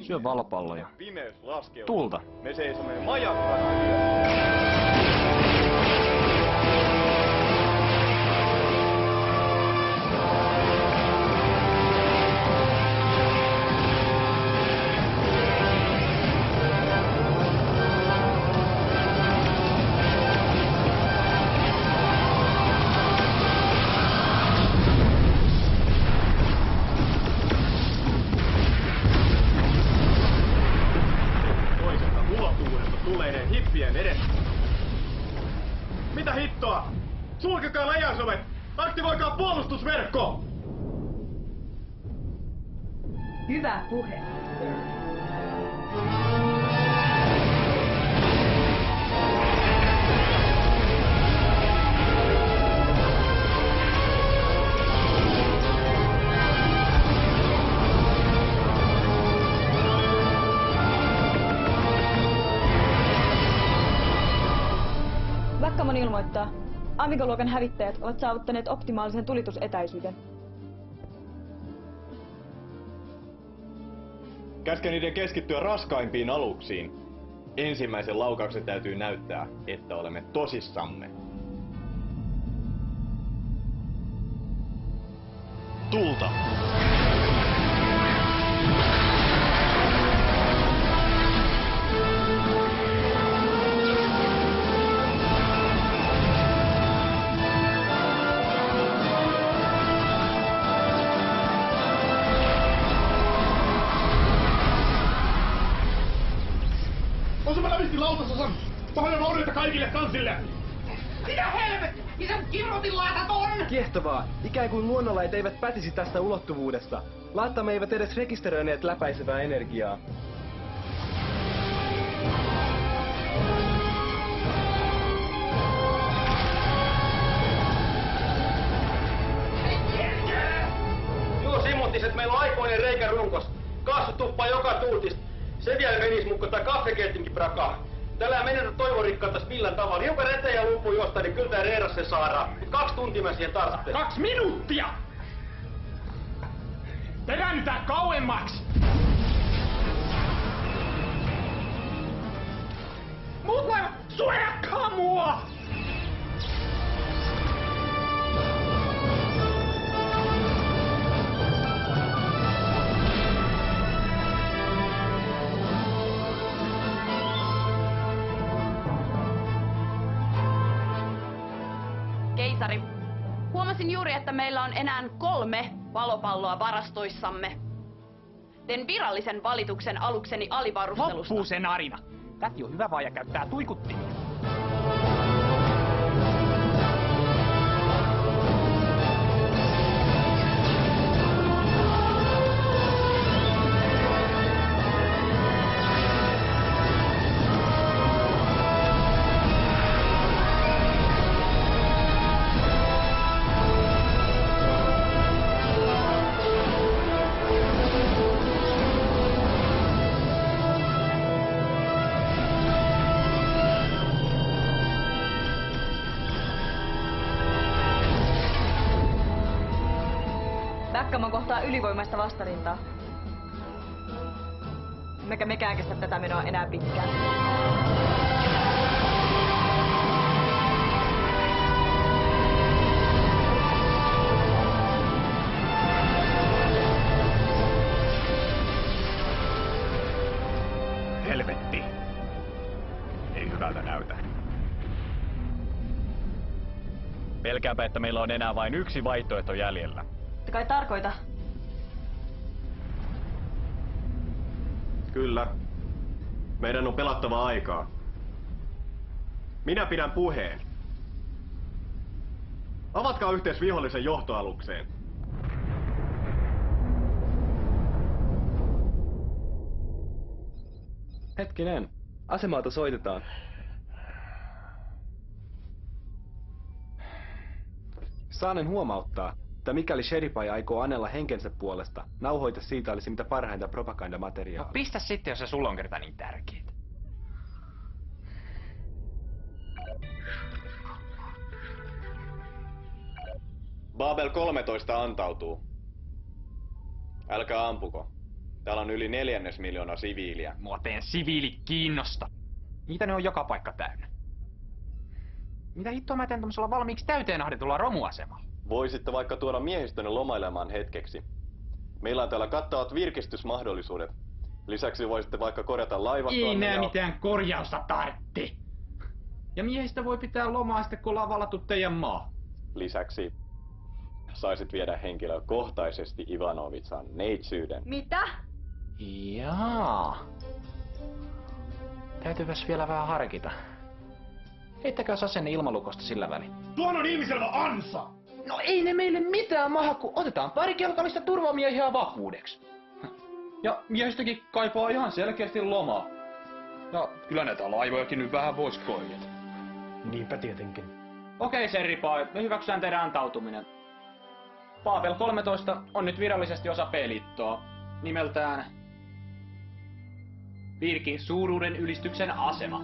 Syö valopalloja. Pimeys laskeutuu. Tulta. Me seisomme majakkana yössä. Mitä hittoa? Sulkekaa läjäsovet! Aktivoikaa puolustusverkko! Hyvä puhe. Backamon ilmoittaa. Amiga-luokan hävittäjät ovat saavuttaneet optimaalisen tulitusetäisyyden. Käske niiden keskittyä raskaimpiin aluksiin. Ensimmäisen laukauksen täytyy näyttää, että olemme tosissamme. Tulta! Osumme lävisti lautasosan! Paljon vaurioita kaikille kansille! Mitä helvetti? Mitä kirrotin laatat on? Kiehtovaa. Ikään kuin luonnonlait eivät pätisi tästä ulottuvuudesta. Laattamme eivät edes rekisteröineet läpäisevää energiaa. Joo, simuttiset, meillä on aikoinen reikä runkos. Kaasu tuppaa joka tuutista. Se vielä menis mukaan tää kaffekettinkin prakaa. Tällä menetä toivorikkaattas millään tavalla. Hiukan eteen ja lumpuu jostain, niin kyllä tää reiras se saadaan. 2 tuntia mä siihen tarvitsen. 2 minuuttia! Peräännytään kauemmaksi! Muut laivat, suojakkaa mua! Keisari, huomasin juuri, että meillä on enää 3 valopalloa varastoissamme. Teen virallisen valituksen alukseni alivarustelusta. Loppuu se narina. Täti on hyvä vaaja käyttää tuikuttimia. Backamon kohtaa ylivoimaista vastarintaa. Emmekä mekään kestä tätä menoa enää pitkään. Helvetti. Ei hyvältä näytä. Pelkääpä, että meillä on enää vain yksi vaihtoehto jäljellä. Mutta kai tarkoita. Kyllä. Meidän on pelattava aikaa. Minä pidän puheen. Avatkaa yhteys vihollisen johtoalukseen. Hetkinen. Asemaalta soitetaan. Saanen huomauttaa, että mikäli Sheripai aikoo anella henkensä puolesta, nauhoite siitä olisi mitä parhainta propagandamateriaalia. No pistä sitten, jos se sulla on kerta niin tärkeää. Babel 13 antautuu. Älkää ampuko. Täällä on yli 400 000 siviiliä. Mua teen siviilit kiinnosta. Niitä ne on joka paikka täynnä. Mitä hittoa mä teen tommosella valmiiksi täyteen ahdetulla romuasemalla? Voisitte vaikka tuoda miehistönne lomailemaan hetkeksi. Meillä on täällä kattavat virkistysmahdollisuudet. Lisäksi voisitte vaikka korjata laivastoa. Ei nää mitään korjausta tartti. Ja miehistä voi pitää lomaa sitten, kun ollaan valattu teidän maa. Lisäksi saisit viedä henkilökohtaisesti Ivanovitsan neitsyyden. Mitä? Jaa. Täytyypäs vielä vähän harkita. Heittäkääs asenne ilmalukosta sillä välin. Tuon on ihmisellä ansa! No ei ne meille mitään maha, kun otetaan pari kelkallista turvamiehiä vakuudeksi. Ja miehistäkin kaipaa ihan selkeästi lomaa. Ja kyllä näitä laivojakin nyt vähän vois korjata. Niinpä tietenkin. Okei, Sheripai, me hyväksytään teidän antautuminen. Babel 13 on nyt virallisesti osa P-liittoa. Nimeltään Virkin suuruuden ylistyksen asema.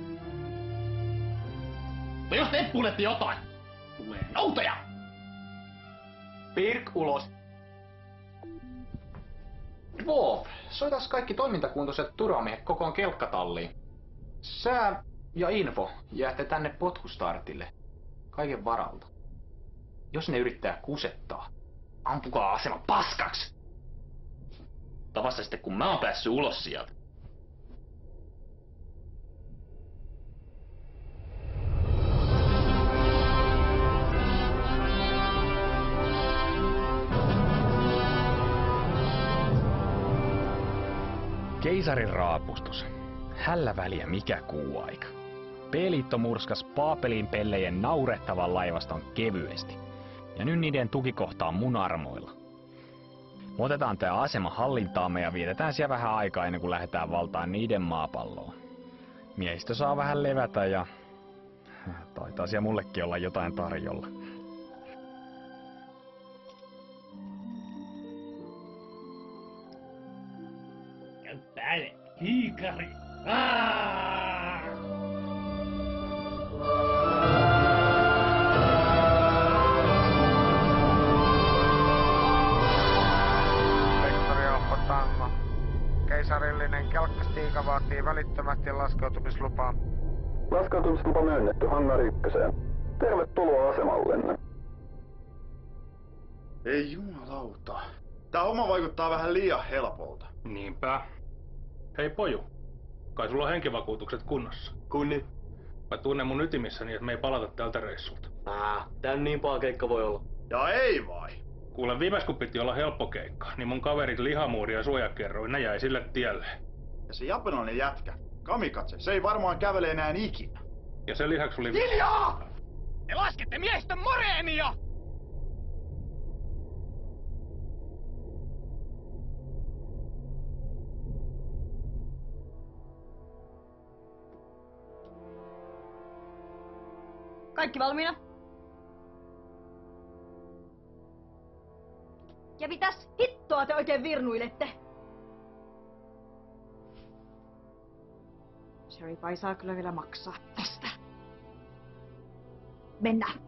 Mutta jos te kuulette jotain, tulee noutoja! Pirk ulos. Wolf, soitas kaikki toimintakuntoiset turvamiehet kokoon kelkkatalliin. Sää ja Info jäätte tänne potkustartille. Kaiken varalta. Jos ne yrittää kusettaa, ampukaa asema paskaksi! Tavassa sitten kun mä oon päässyt ulos sieltä. Keisarin raapustus. Hällä väliä mikä kuuaika. P-liitto murskas Paapelin pellejen naurettavan laivaston kevyesti. Ja nyt niiden tukikohta on mun armoilla. Me otetaan tää asema hallintaamme ja vietetään siellä vähän aikaa ennen kuin lähdetään valtaan niiden maapalloon. Miehistö saa vähän levätä ja taitaa siellä mullekin olla jotain tarjolla. Käy päälle, kiikari! Vektorioppo Tango. Keisarillinen kelkkastiika vaatii välittömästi laskeutumislupaa. Laskeutumislupa myönnetty Hangar 1. Tervetuloa asemallenne. Ei jumalauta. Tää homma vaikuttaa vähän liian helpolta. Niinpä. Hei poju, kai sulla on henkivakuutukset kunnossa? Kunni. Mä tunnen mun ytimissäni, että me ei palata tältä reissulta. Tän niin paha keikka voi olla. Ja ei vai? Kuule, viimeis kun piti olla helppo keikka, niin mun kaverit Lihamuuri ja Suojakerroin, ne jäi sille tielle. Ja se japanilainen jätkä, Kamikatse, se ei varmaan kävele enää ikinä. Ja sen lisäksi oli... Hiljaa! Te laskette miehistön moreenia! Kaikki valmiina? Ja mitäs hittoa te oikein virnuilette? Sheripai saa kyllä vielä maksaa tästä. Mennään.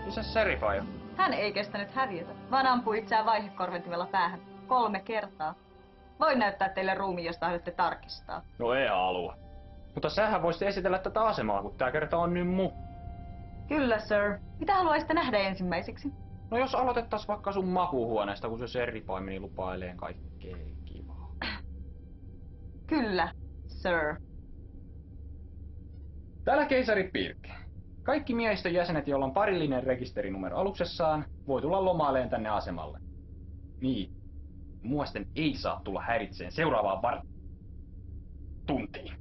Missä Sheripai? Hän ei kestänyt häviötä, vaan ampui itseään vaihekorventimella päähän 3 kertaa. Voin näyttää teille ruumiin, jos tahdotte tarkistaa. No ei halua. Mutta sähän voisit esitellä tätä asemaa, kun tää kerta on nyt Kyllä, sir. Mitä haluaisitte nähdä ensimmäiseksi? No jos aloitettais vaikka sun makuuhuoneesta, kun se serripaimeni lupailee kaikkea kivaa. Kyllä, sir. Täällä keisari Pirk. Kaikki miehistön jäsenet, joilla on parillinen rekisterinumero aluksessaan, voi tulla lomaileen tänne asemalle. Niin. Muasten ei saa tulla häiritseen seuraavaan tuntiin.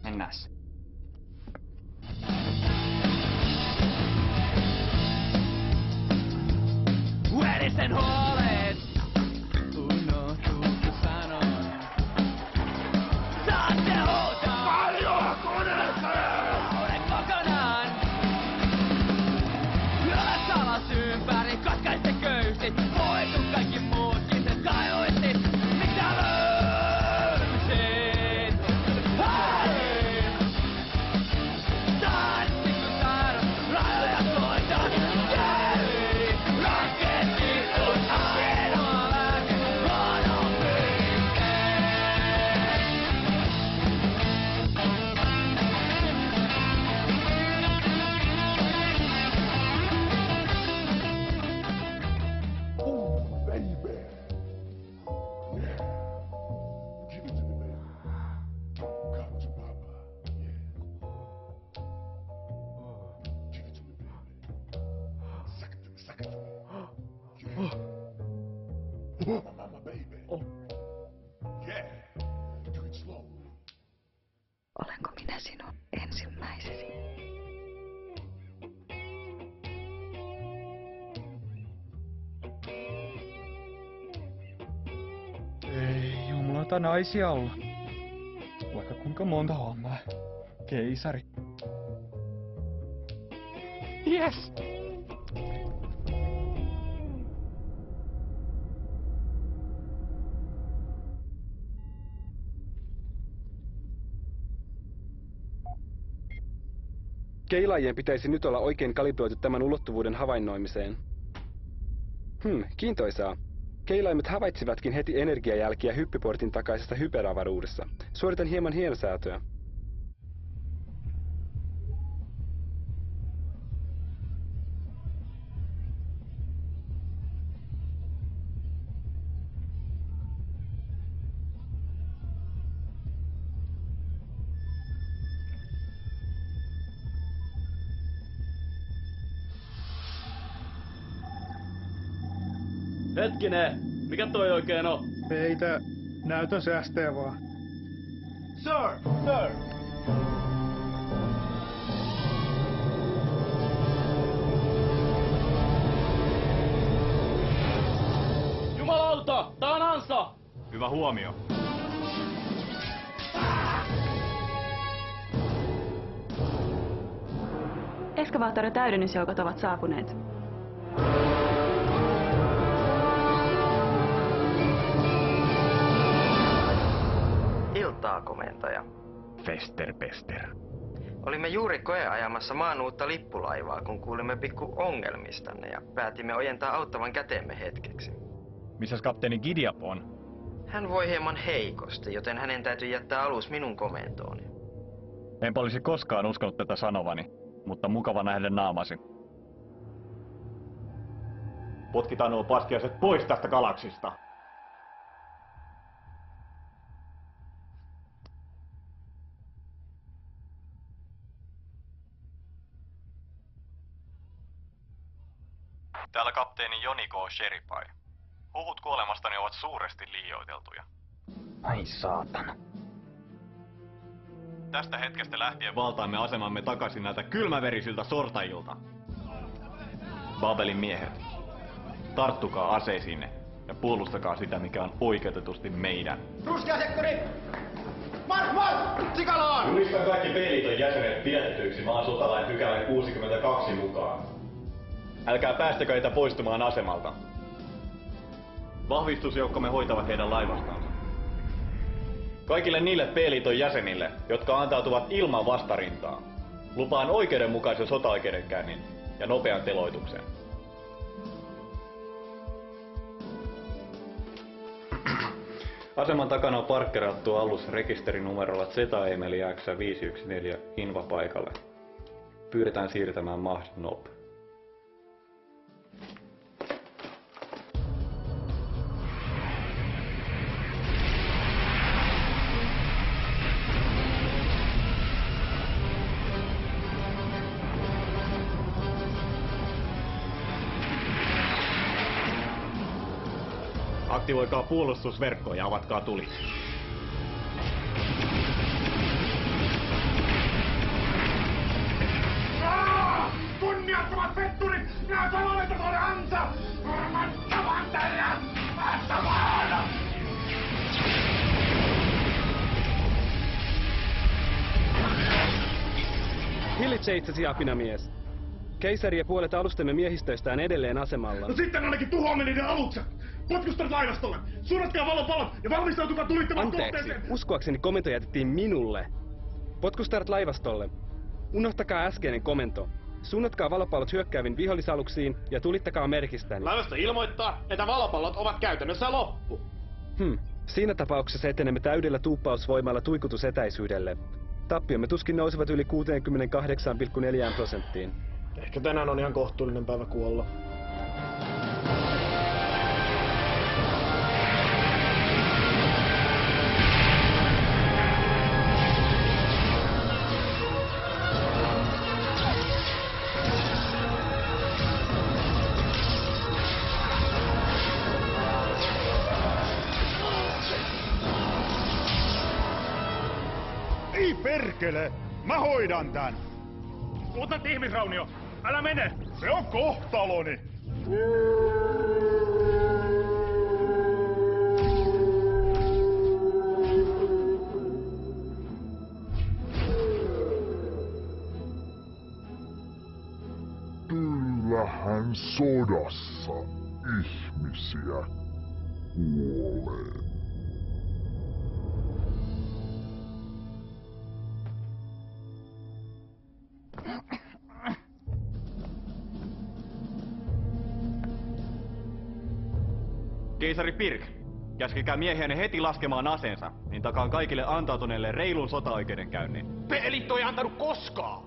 Mennääs. Verisen huolet unohtuuko sanon. Saatte huutaa paljon koneeseen! Olen kokonaan. Lyödä salas ympäri, katkaiste köysit. Poistu kaikki muutkin, sen kajoisit. Mitä löysit? Hei! Tanssi kun taidot, rajoja koitan. Jääri, raketti kun ainoa lääke on Olenko minä sinun ensimmäisesi? Ei jumalata naisia olla. Vaikka kuinka monta hommaa. Keisari. Yes! Keilaajien pitäisi nyt olla oikein kalibroitu tämän ulottuvuuden havainnoimiseen. Kiintoisaa. Keilaimet havaitsivatkin heti energiajälkiä hyppyportin takaisessa hyperavaruudessa. Suoritan hieman hienosäätöä. Hetkinen, mikä toi oikein on? Peitä näytön säästöä vaan. Sir! Sir! Jumalauta! Tää on ansa! Hyvä huomio. Eskavaattorin täydennysjoukot ovat saapuneet. Iltaa, komentaja. Festerpester. Olimme juuri koeajamassa maan uutta lippulaivaa, kun kuulimme pikku ongelmistanne ja päätimme ojentaa auttavan käteemme hetkeksi. Missäs kapteeni Gideap on? Hän voi hieman heikosti, joten hänen täytyy jättää alus minun komentooni. Enpä olisi koskaan uskonut tätä sanovani, mutta mukava nähdä naamasi. Potkitaan nuo paskiaiset pois tästä galaksista. Täällä kapteeni Joni K. Sheripai. Huhut kuolemastani ovat suuresti liioiteltuja. Ai saatana. Tästä hetkestä lähtien valtaamme asemamme takaisin näiltä kylmäverisiltä sortajilta. Babelin miehet, tarttukaa aseisiinne ja puolustakaa sitä, mikä on oikeutetusti meidän. Ruskeasekkuri! Mark! Sikaloon! Julistan kaikki P-liiton jäsenet pidätetyiksi maan sotalain pykälän 62 mukaan. Älkää päästäkö heitä poistumaan asemalta. Vahvistusjoukkomme hoitavat heidän laivastansa. Kaikille niille P-liiton jäsenille, jotka antautuvat ilman vastarintaa, lupaan oikeudenmukaisen sotaoikeudenkäynnin ja nopean teloituksen. Aseman takana on parkkerattu alus rekisterinumerolla ZETA-Emeli X514 Inva paikalle. pyydetään siirtämään Mahdnob. Aktivoikaa puolustusverkko ja avatkaa tuli. Kunniattomat petturit! Minä sanoin, että se oli ansa! Varmattavan teidät! Päästämään! Hillitse itsesi, apinamies. Keisari ja puolet alustemme miehistöistä on edelleen asemalla. No sitten ainakin tuhoamme niiden alukset! Potkustat laivastolle! Suunnatkaa valopalot ja valmistautukaa tulittamaan kohteeseen! Uskoakseni komento jätettiin minulle. Potkustat laivastolle. Unohtakaa äskeinen komento. Suunnatkaa valopallot hyökkääviin vihollisaluksiin ja tulittakaa merkistäni. Laivasto ilmoittaa, että valopallot ovat käytännössä loppu. Siinä tapauksessa etenemme täydellä tuuppausvoimalla tuikutusetäisyydelle. Tappiomme tuskin nousevat yli 68,4%. Ehkä tänään on ihan kohtuullinen päivä kuolla. Ei perkele! Mä hoidan tän! Luutnantti ihmisraunio! Älä mene! Se on kohtaloni! Kyllähän sodassa ihmisiä kuolee. Keisari Pirk, käskekää miehiänne heti laskemaan aseensa, niin takaan kaikille antautuneille reilun sotaoikeudenkäynnin. Pelitto ei antanut koskaan!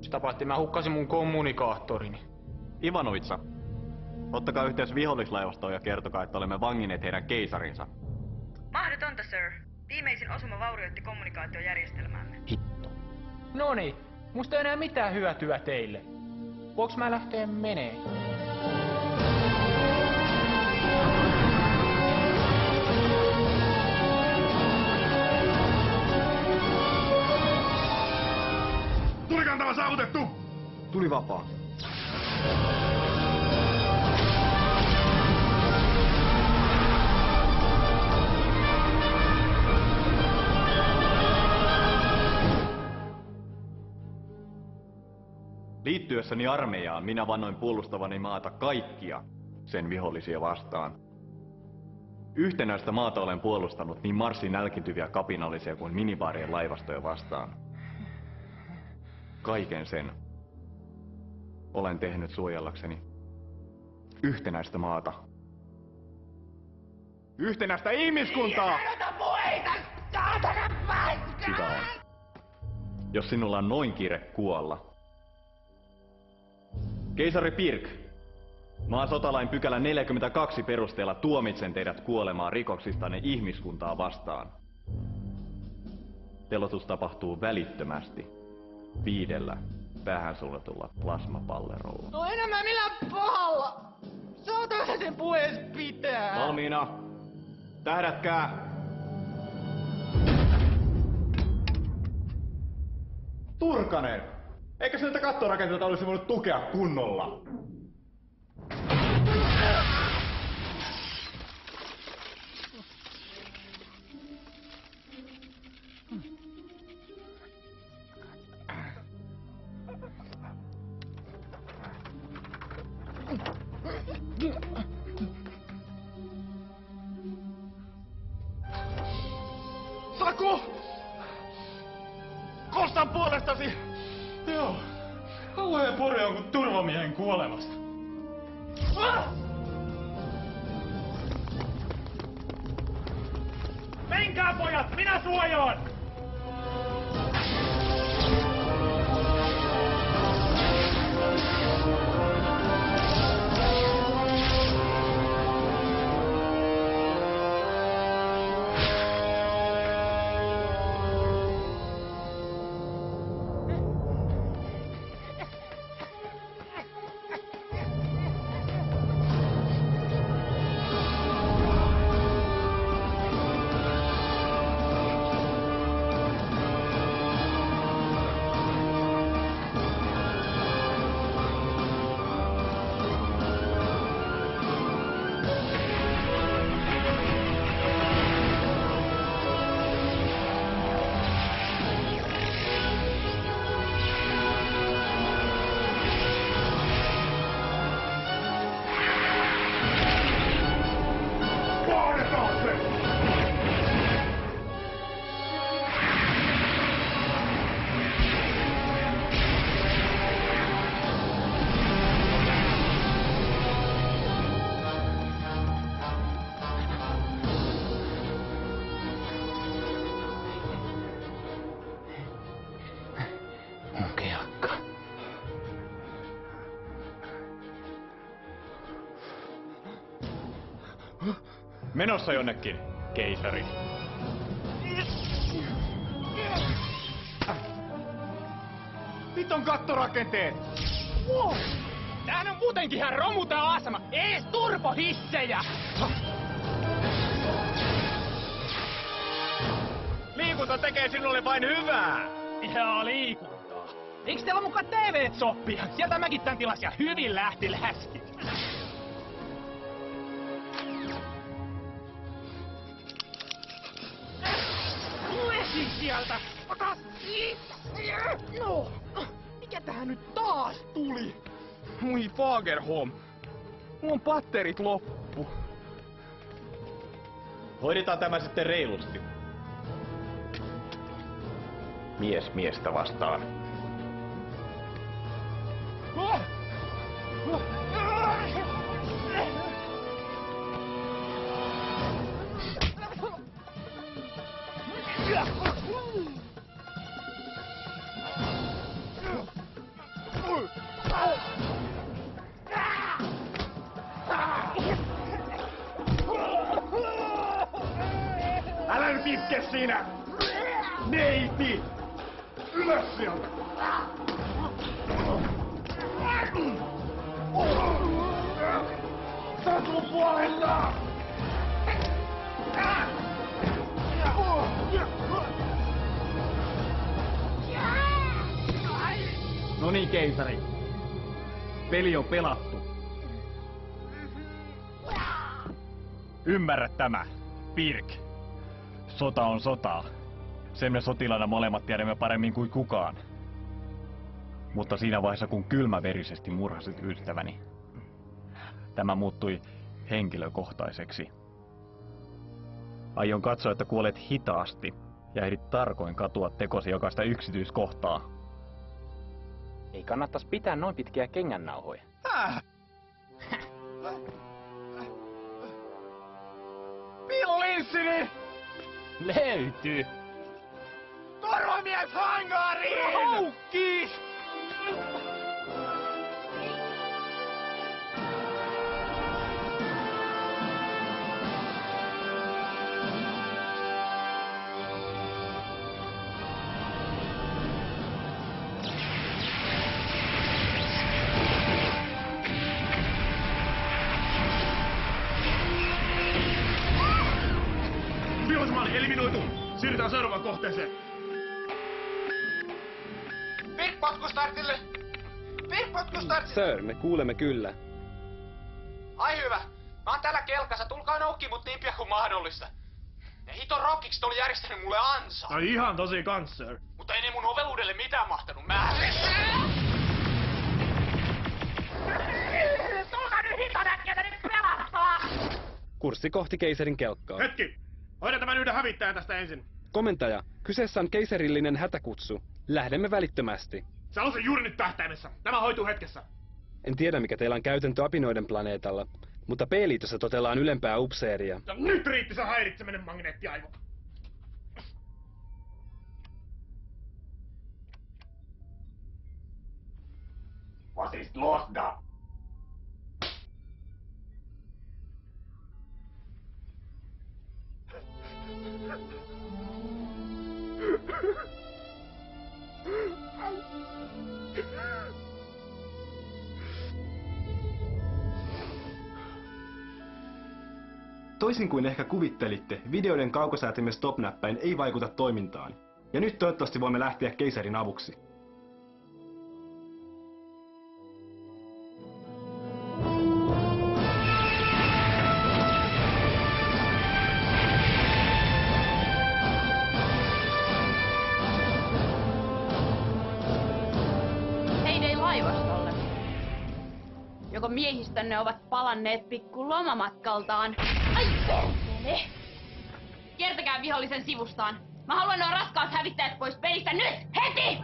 Sitä paitsi mä hukkasin mun kommunikaattorini. Ivanovitsa, ottakaa yhteys vihollislaivastoon ja kertokaa, että olemme vangineet heidän keisarinsa. Mahdotonta, sir. Viimeisin osuma vaurioitti kommunikaatiojärjestelmäämme. Hitto. Noniin, musta ei enää mitään hyötyä teille. Voinko mä lähteä menee? Tulikantava saavutettu! Tuli vapaa. Liittyessäni armeijaan minä vannoin puolustavani maata kaikkia sen vihollisia vastaan. Yhtenäistä maata olen puolustanut niin Marsin nälkiintyviä kapinallisia kuin minibaarien laivastoja vastaan. Kaiken sen olen tehnyt suojellakseni yhtenäistä maata. Yhtenäistä ihmiskuntaa! Sitä on. Jos sinulla on noin kiire kuolla. Keisari Pirk, maan sotalain pykälä 42 perusteella tuomitsen teidät kuolemaan rikoksistanne ihmiskuntaa vastaan. Teloitus tapahtuu välittömästi 5 päähän suljetulla plasmapallerolla. No enemmän millään pahalla! Saataanko sen puhees pitää? Valmiina! Tähdätkää! Turkanen! Eikö se näitä kattorakenteita olisi voinut tukea kunnolla? Saku! Kostan puolestasi! Joo. Kauhea pure on kuin turvamiehen kuolemasta. Menkää pojat, minä suojaan! Menossa jonnekin, keisari. Nyt on kattorakenteet! Wow. Tämähän on muutenkin ihan romu tää asema. Ei edes turbohissejä! Liikunta tekee sinulle vain hyvää! Joo, liikuntaa. Eiks teillä mukaan TV-soppia? Sieltä mäkin tän tilasin ja hyvin lähti läski. Lesi sieltä! Ota siitä! No! Mikä tähän nyt taas tuli? Moi Fagerholm. Mulla on patterit loppu. Hoidetaan tämä sitten reilusti. Mies miestä vastaan. Älä nyt itke siinä! Neiti! Ylös sieltä! Sä oot mun puolella! No niin, keisari. Peli on pelattu. Ymmärrä tämä, Pirk. Sota on sotaa. Sen me sotilaana molemmat tiedämme paremmin kuin kukaan. Mutta siinä vaiheessa, kun kylmäverisesti murhasit ystäväni, tämä muuttui henkilökohtaiseksi. Aion katsoa, että kuolet hitaasti ja ehdit tarkoin katua tekosi jokaista yksityiskohtaa. Ei kannattais pitää noin pitkiä kengännauhoja. Pillinssini! Löytyy! Turvamies hangariin! Houkki! Vihollismalli eliminoitu! Siirrytään seuraavaan kohteeseen. Potkustartille! Potkustartille! Sir, me kuulemme kyllä. Ai hyvä. Mä oon täällä kelkassa. Tulkaa noukkiin mut niin pian kuin mahdollista. Ne hiton rockikset oli järjestänyt mulle ansaa. Ai ihan tosi kans, sir. Mutta ei ne mun oveluudelle mitään mahtanut. Tulkaa nyt hiton äkkiä tänne pelastaa! Kurssi kohti keisarin kelkkaa. Hetki! Hoidan tämän yhden hävittäjän tästä ensin. Komentaja, kyseessä on keisarillinen hätäkutsu. Lähdemme välittömästi. Sä olet juuri nyt tähtäimessä. Tämä hoituu hetkessä. En tiedä, mikä teillä on käytäntö apinoiden planeetalla, mutta P-liitossa totellaan ylempää upseeria. Ja nyt riitti se häiritseminen, magneettiaivo. Was ist los da? Toisin kuin ehkä kuvittelitte, videoiden kaukosäätimen stop-näppäin ei vaikuta toimintaan. Ja nyt toivottavasti voimme lähteä keisarin avuksi. Heidei laivastolle. Joko miehistönne ovat palanneet pikku lomamatkaltaan. Ai perkele! Kiertäkää vihollisen sivustaan. Mä haluan nuo raskaat hävittäjät pois pelistä nyt! Heti!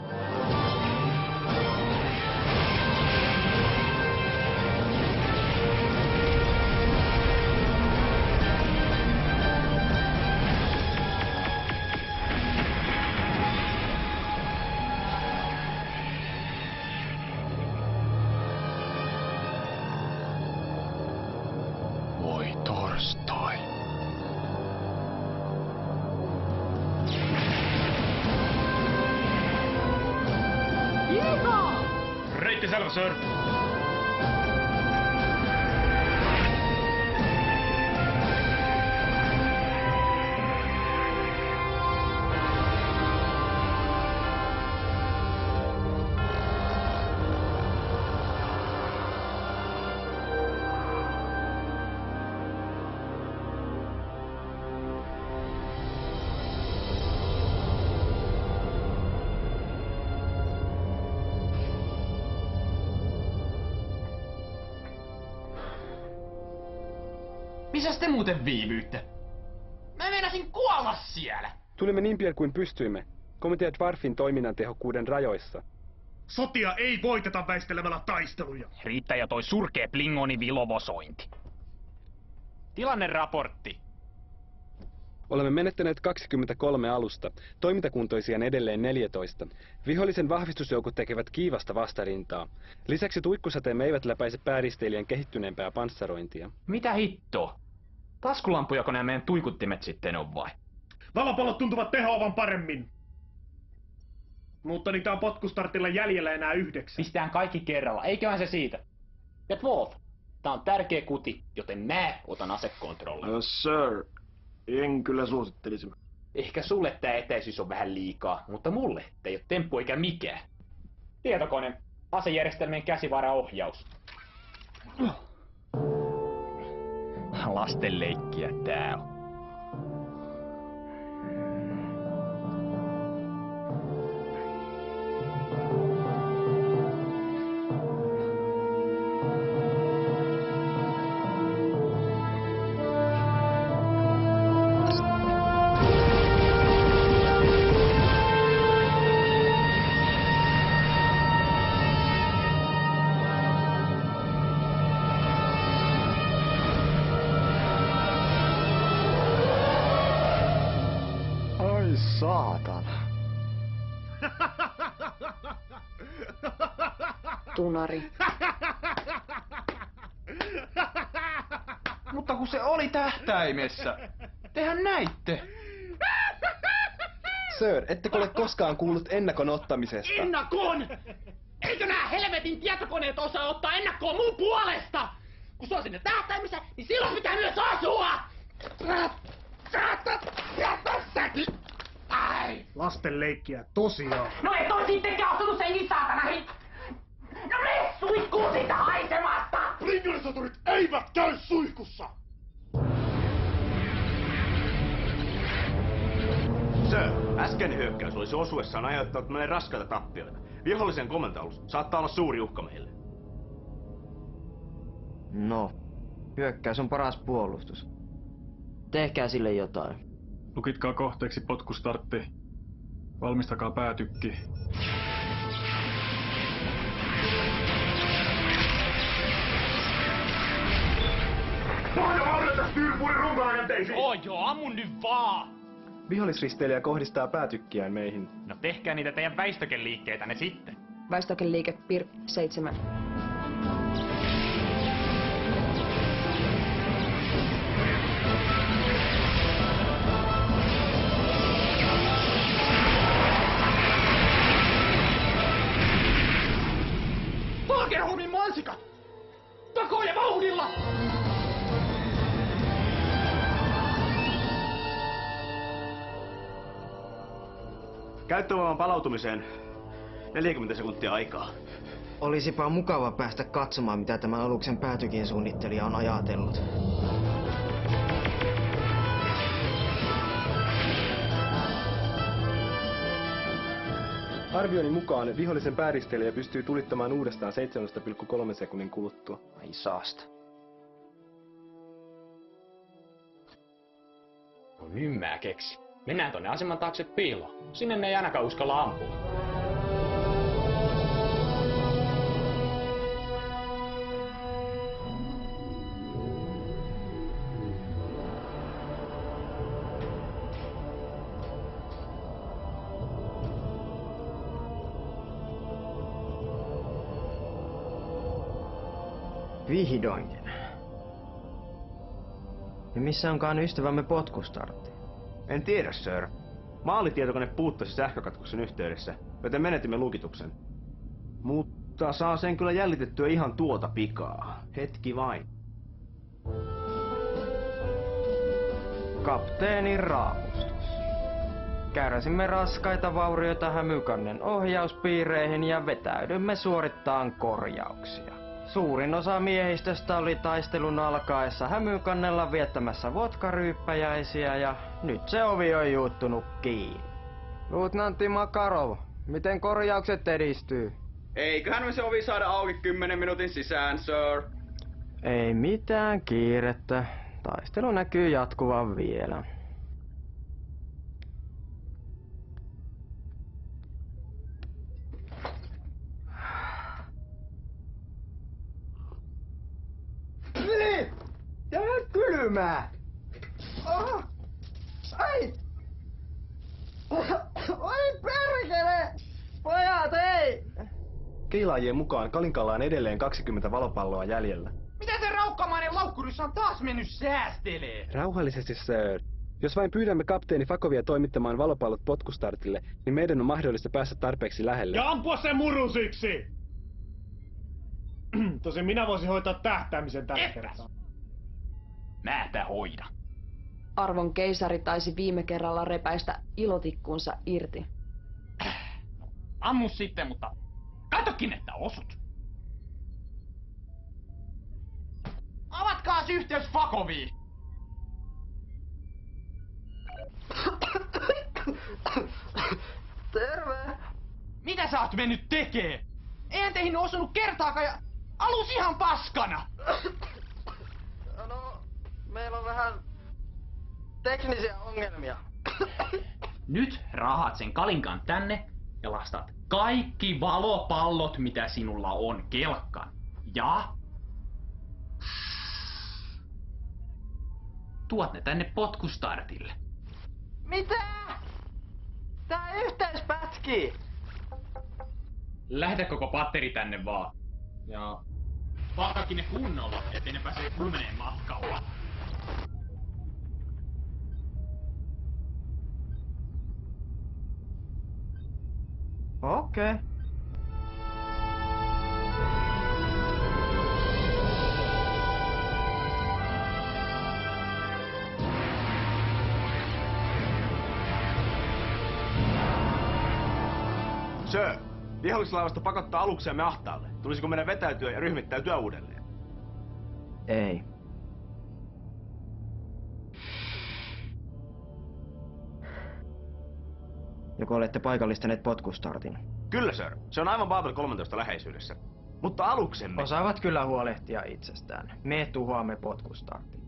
Voi Thor. first time. Reitti selvä, sir. Missäs te muuten viivyytte? Mä meinasin kuolla siellä! Tulimme niin pian kuin pystyimme. Komitea Dwarfin toiminnan tehokkuuden rajoissa. Sotia ei voiteta väistelemällä taisteluja. Riittää jo toi surkee Plingoni vilovosointi. Tilanneraportti. Olemme menettäneet 23 alusta, toimintakuntoisia edelleen 14. Vihollisen vahvistusjoukot tekevät kiivasta vastarintaa. Lisäksi tuikkusateemme eivät läpäise pääristeilijän kehittyneempää panssarointia. Mitä hittoa? Taskulampujako nämä meidän tuikuttimet sitten on vai? Valopallot tuntuvat tehoavan paremmin. Mutta niitä on potkustartilla jäljellä enää 9. Pistään kaikki kerralla, eiköhän se siitä. Ja Wolf, tää on tärkeä kuti, joten mä otan asekontrollin. Yes, sir. En kyllä suosittelisi. Ehkä sulle tää etäisyys on vähän liikaa, mutta mulle tää ei oo temppu eikä mikään. Tietokone, asejärjestelmien käsivaraohjaus. Lastenleikkiä tää on. Saatana. Tunari. Mutta kun se oli tähtäimessä. Tehän näitte. Sir, ettekö ole koskaan kuullut ennakon ottamisesta? Ennakon! Eikö nää helvetin tietokoneet osaa ottaa ennakkoon mun puolesta? Kun se on sinne tähtäimessä, niin silloin pitää myös asua! Säkin! Ai! Lasten leikkiä, tosiaan. No et oo sittenkään osunut senkin saatanahin! No mene suihkuun siitä haisemasta! Blingerisatorit eivät käy suihkussa! Sir, äskeinen hyökkäys olisi osuessaan aiheuttanut meille raskaita tappioita. Vihollisen komentoalus saattaa olla suuri uhka meille. No, hyökkäys on paras puolustus. Tehkää sille jotain. Lukitkaa kohteeksi potkustartti. Valmistakaa päätykki. Joo, ammun nyt vaan! Vihollisristeilijä kohdistaa päätykkiään meihin. No tehkää niitä teidän väistökeliikkeitänne sitten. Väistökeliike PIR 7. Fagerholmin mansikat! Takoja vauhdilla! Käyttövoiman palautumiseen 40 sekuntia aikaa. Olisipa mukava päästä katsomaan, mitä tämän aluksen päätykin suunnittelija on ajatellut. Arvioni mukaan vihollisen pääristeilijä pystyy tulittamaan uudestaan 7,3 sekunnin kuluttua. Ai saasta. No nyt mä keksin. Mennään tonne aseman taakse piiloon. Sinne ne ei ainakaan uskalla ampua. Vihdoinkin. Ja missä onkaan ystävämme potkustartti? En tiedä, sir. Maalitietokone puuttuisi sähkökatkoksen yhteydessä, joten menetimme lukituksen. Mutta saa sen kyllä jäljitettyä ihan tuota pikaa. Hetki vain. Kapteenin raapustus. Kärsimme raskaita vaurioita Hämykannen ohjauspiireihin ja vetäydymme suorittaan korjauksia. Suurin osa miehistöstä oli taistelun alkaessa Hämykannella viettämässä vodkaryyppäjäisiä ja nyt se ovi on juuttunut kiinni. Luutnantti Makarov, miten korjaukset edistyy? Eiköhän me se ovi saada auki 10 minuutin sisään, sir. Ei mitään kiirettä. Taistelu näkyy jatkuvan vielä. Niin! Tää on kylmää! Ai! Oi perkele! Pojat, ei! Keilaajien mukaan Kalinkalla on edelleen 20 valopalloa jäljellä. Mitä se raukkamainen laukkurissa on taas mennyt säästelee? Rauhallisesti, sir. Jos vain pyydämme kapteeni Fakovia toimittamaan valopallot potkustartille, niin meidän on mahdollista päästä tarpeeksi lähelle. Ja ampua sen murusiksi! Tosin minä voisin hoitaa tähtäämisen tällä kertaa. Määpä hoida. Arvon keisari taisi viime kerralla repäistä ilotikkuunsa irti. Ammu sitten, mutta katokin, että osut. Avatkaas yhteys Fakoviin! Terve! Mitä sä oot mennyt tekee? Eihän teihin osunut kertaakaan ja alus ihan paskana! No, meillä on vähän teknisiä ongelmia. Nyt rahat sen Kalinkan tänne ja lastat kaikki valopallot, mitä sinulla on, kelkkaan. Ja tuot ne tänne potkustartille. Mitä? Tää yhteys pätkii! Lähetä koko patteri tänne vaan. Ja pakkakin ne kunnolla, ettei ne pääse lumeneen matkalla. Okei. Sir, vihollislaivasta pakottaa aluksemme ahtaalle. Tulisiko meidän vetäytyä ja ryhmittäytyä uudelleen? Ei. Joko olette paikallistaneet potkustartin? Kyllä, sir. Se on aivan Babel 13 läheisyydessä. Mutta aluksemme... Osaavat kyllä huolehtia itsestään. Me tuhoamme potkustartin.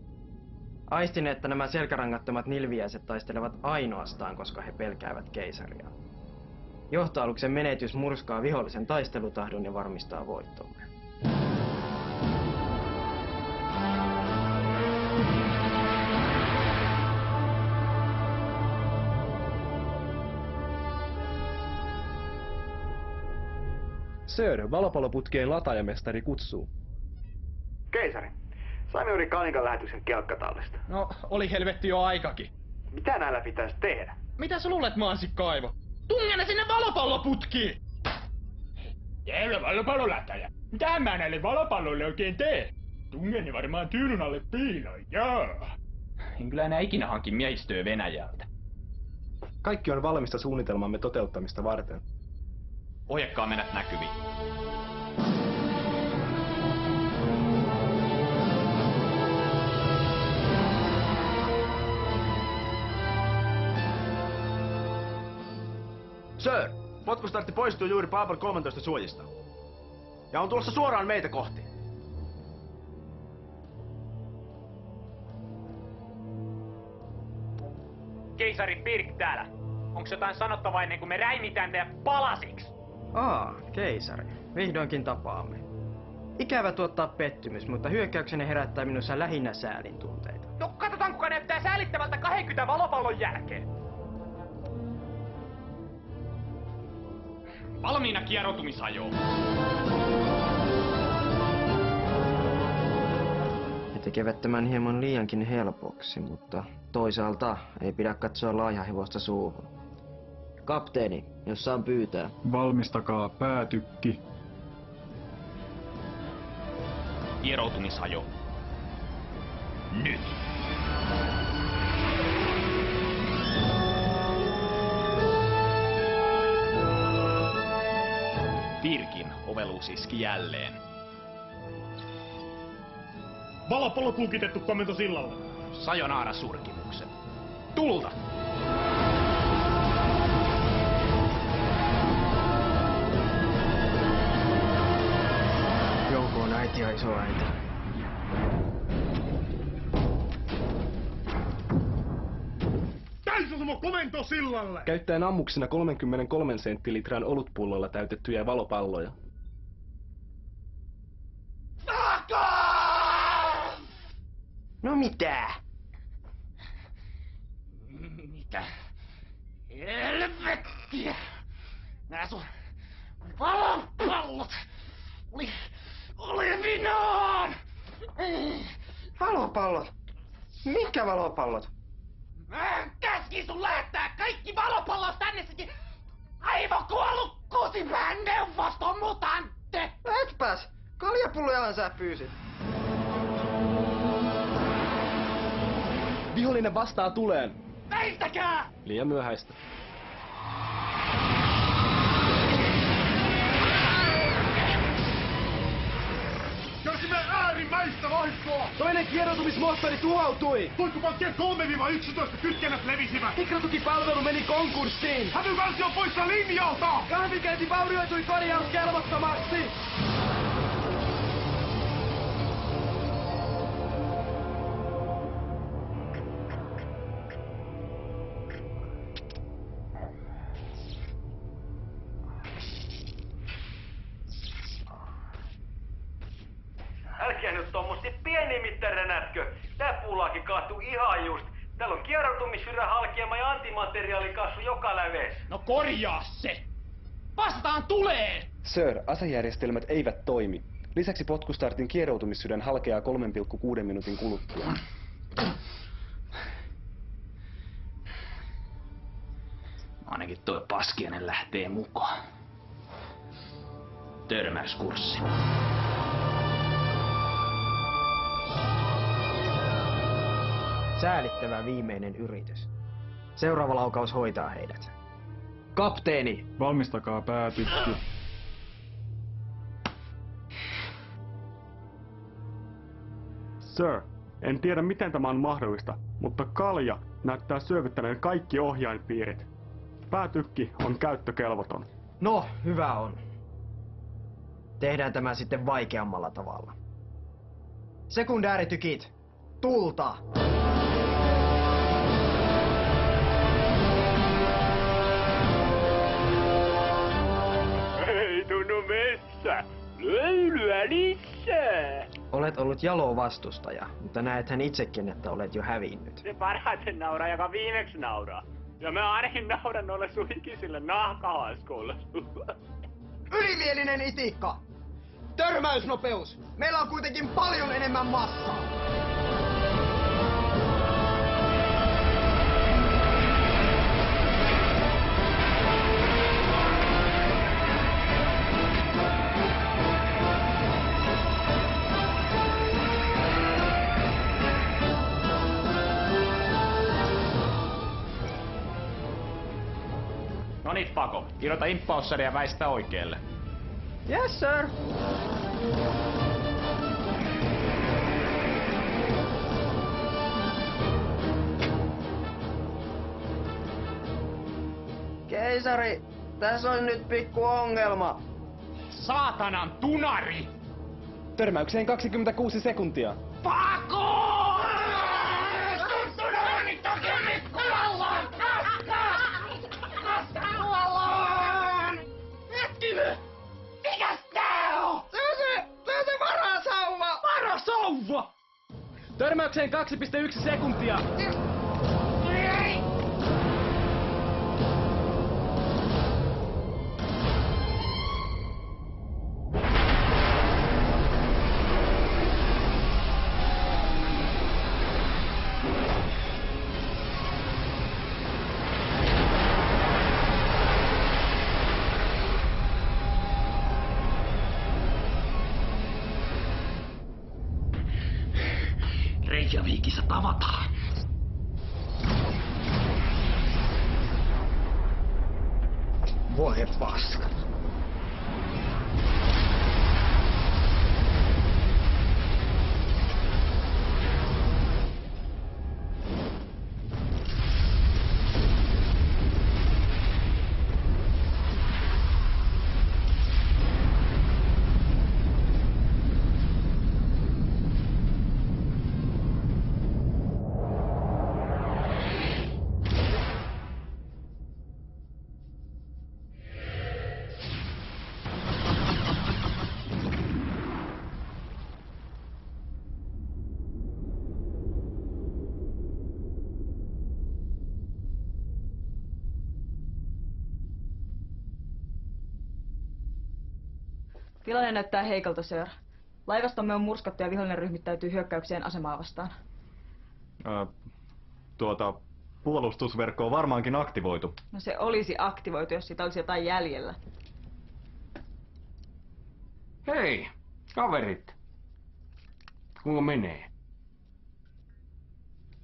Aistin, että nämä selkärangattomat nilviäiset taistelevat ainoastaan, koska he pelkäävät keisaria. Johtoaluksen menetys murskaa vihollisen taistelutahdon ja varmistaa voittomme. Sir, valopalloputkien lataajamestari kutsuu. Keisari, saimme juuri Kalinkan lähetyksen kelkkatallista. No, oli helvetti jo aikakin. Mitä näillä pitäisi tehdä? Mitä sä luulet, Mansikaivo? Tungene sinne valopalloputkiin! Jäylä valopallolätäjä. Mitä mä näille valopalloille oikein tee? Tungeni varmaan tyynyn alle piiloin, jaa. En kyllä enää ikinä hankin miehistöä Venäjältä. Kaikki on valmista suunnitelmamme toteuttamista varten. Ohjakkaa mennä näkyviin. Sir, potkustartti poistuu juuri Babel 13 suojista. Ja on tulossa suoraan meitä kohti. Keisari Pirk täällä. Onks jotain sanottavaa ennen kuin me räimitään teidät palasiksi? Keisari. Vihdoinkin tapaamme. Ikävä tuottaa pettymys, mutta hyökkäyksenne herättää minussa lähinnä säälin tunteita. No katsotaan kuka näyttää säälittävältä 20 valopallon jälkeen. Valmiina kieroutumisajoon. tekevät tämän hieman liiankin helpoksi, mutta toisaalta ei pidä katsoa laajahevosta suuhun. Kapteeni, jos saan pyytää. Valmistakaa päätykki. Kieroutumishajo. Nyt! Pirkin oveluus iski jälleen. Valopallot lukitettu komento sillalle. Sajonaara surkimukset. Tulta! Joukoon äiti ja isoäiti. Täysosuma komento sillalle! Käyttäen ammuksena 33 senttilitran olutpullolla täytettyjä valopalloja. No mitä? Mitä? Helvettiä! Nää sun valopallot oli minaan! Valopallot? Mitkä valopallot? Mä käskin sun lähettää kaikki valopallot tänne sekin aivokuollut kusipään neuvoston mutantte! Etpäs! Kaljapullojahan sä pyysit. Vihollinen vastaa tuleen. Väistäkää! Liian myöhäistä. Kärsimme äärimmäistä vahinkoa! Toinen kieroutumismoottori tuhoutui! Tuikkupankkien 3-11 kytkennät levisivät! Mikrotukipalvelu meni konkurssiin! Hävykansi on poissa linjalta! Kahvinkäynti vaurioitui korjauskelvottomaksi! Älkää nyt tommosti pienimittäränätkö. Tää puulaakin kaatui ihan just. Täällä on kieroutumissyrän halkeama ja antimateriaalikasvu joka lävees. No korjaa se! Vastataan tuleen! Sir, asejärjestelmät eivät toimi. Lisäksi potkustartin kieroutumissydän halkeaa 3,6 minuutin kuluttua. Ainakin toi paskiainen lähtee mukaan. Törmäyskurssi. Säälittävä viimeinen yritys. Seuraava laukaus hoitaa heidät. Kapteeni! Valmistakaa päätykki. Sir, en tiedä miten tämä on mahdollista, mutta kalja näyttää syövyttäneen kaikki ohjainpiirit. Päätykki on käyttökelvoton. No, hyvä on. Tehdään tämä sitten vaikeammalla tavalla. Sekundääritykit, tulta! Ei tunnu messä! Löylyä lisää! Olet ollut jalo vastustaja, mutta näethän itsekin, että olet jo hävinnyt. Se parhaiten nauraa, joka viimeksi nauraa. Ja mä ainakin nauran noille sun ikisille nahkahaskuille. Ylimielinen itikka! Törmäysnopeus! Meillä on kuitenkin paljon enemmän massaa! No niin, Pako. Irrota imppaussari ja väistä oikealle. Yes, sir! Keisari, tässä on nyt pikku ongelma. Saatanan tunari! Törmäykseen 26 sekuntia. Pako! Tunari takemmin kuollaan! Kuollaan! Hetkinen! Mikäs tää on? Se on se varasauva! Varasauva! Törmäykseen 2,1 sekuntia. Reykjavikissa tavataan. Voi paska. Tilanne näyttää heikolta, Sir. Laivastomme on murskattu ja vihollinen ryhmittäytyy hyökkäykseen asemaa vastaan. Puolustusverkko on varmaankin aktivoitu. No se olisi aktivoitu, jos siitä olisi jotain jäljellä. Hei, kaverit. Kuinka menee?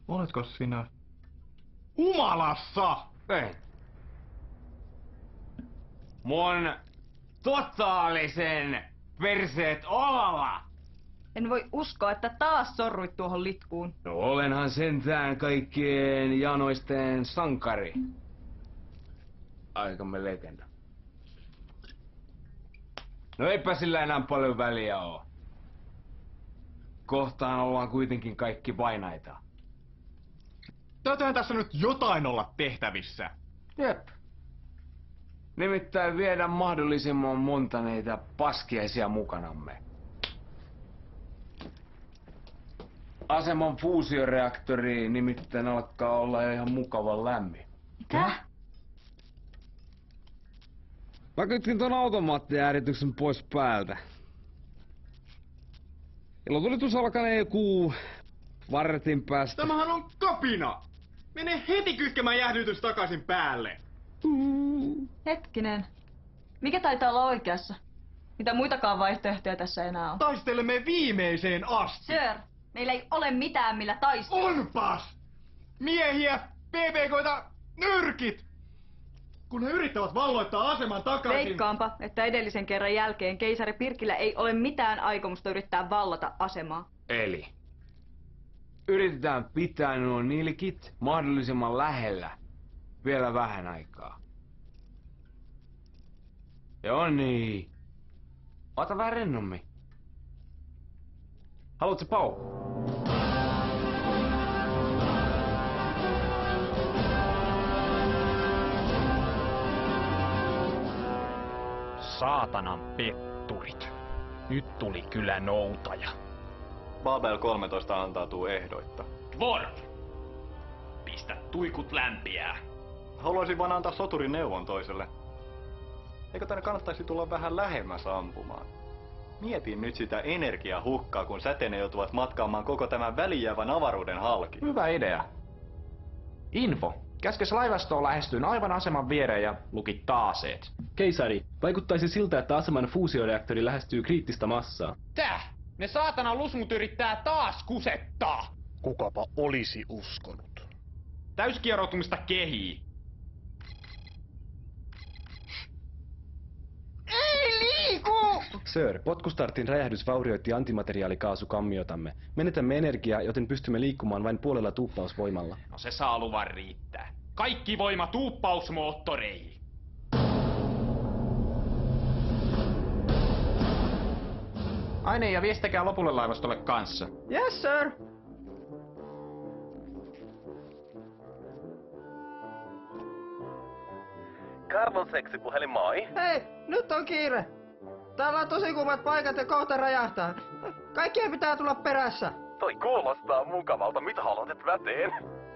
Oletko sinä? Humalassa! Ei. Mun totaalisen perseet olalla! En voi uskoa, että taas sorruit tuohon litkuun. No olenhan sentään kaikkien janoisten sankari. Aikamme legenda. No eipä sillä enää paljon väliä oo. Kohtaan ollaan kuitenkin kaikki vainaita. Täytyyhän tässä nyt jotain olla tehtävissä. Jep. Nimittäin viedä mahdollisimman monta neitä paskiaisia mukanamme. Aseman fuusioreaktori nimittäin alkaa olla jo ihan mukavan lämmin. Mitä? Mä kytkin ton automaattiäärityksen pois päältä. Ilotulitus alkanee joku vartin päästä. Tämähän on kapina! Mene heti kytkemään jäähdytys takaisin päälle! Hetkinen. Mikä taitaa olla oikeassa? Mitä muitakaan vaihtoehtoja tässä enää on? Taistelemme viimeiseen asti! Sir, meillä ei ole mitään millä taistella. Onpas! Miehiä, PPK:ta, nyrkit! Kun he yrittävät valloittaa aseman takaisin... Veikkaanpa, että edellisen kerran jälkeen keisari Pirkillä ei ole mitään aikomusta yrittää vallata asemaa. Eli yritetään pitää nuo nilkit mahdollisimman lähellä vielä vähän aikaa. Joo niin. Ota vähän rennommin. Haluatko pau? Saatanan petturit. Nyt tuli kyllä noutaja. Babel 13 antautuu ehdoitta. Dwarf! Pistä tuikut lämpiää. Haluaisin vaan antaa soturin neuvon toiselle. Eikö tänne kannattaisi tulla vähän lähemmäs ampumaan? Mietin nyt sitä energiahukkaa, kun säteinen joutuvat matkaamaan koko tämän välijäävän avaruuden halki. Hyvä idea. Info. Käskes laivastoon lähestyin aivan aseman viereen ja lukittaa aseet. Keisari, vaikuttaisi siltä, että aseman fuusioreaktori lähestyy kriittistä massaa. Tää! Ne saatana lusmut yrittää taas kusettaa! Kukapa olisi uskonut. Täyskieroutumista kehii. Ei liiku! Sir, potkustartin räjähdys vaurioitti antimateriaalikaasukammiotamme. Menetämme energiaa, joten pystymme liikkumaan vain puolella tuuppausvoimalla. No se saa luvan riittää. Kaikki voima tuuppausmoottoreihin. Aine ja viestikäkää lopulle laivastolle kanssa. Yes, sir. Carbon seksi puhelin moi. Hei, nyt on kiire. Täällä on tosi kuumat paikat ja kohta räjähtää. Kaikkien pitää tulla perässä. Toi kuulostaa mukavalta. Mitä haluat väteen?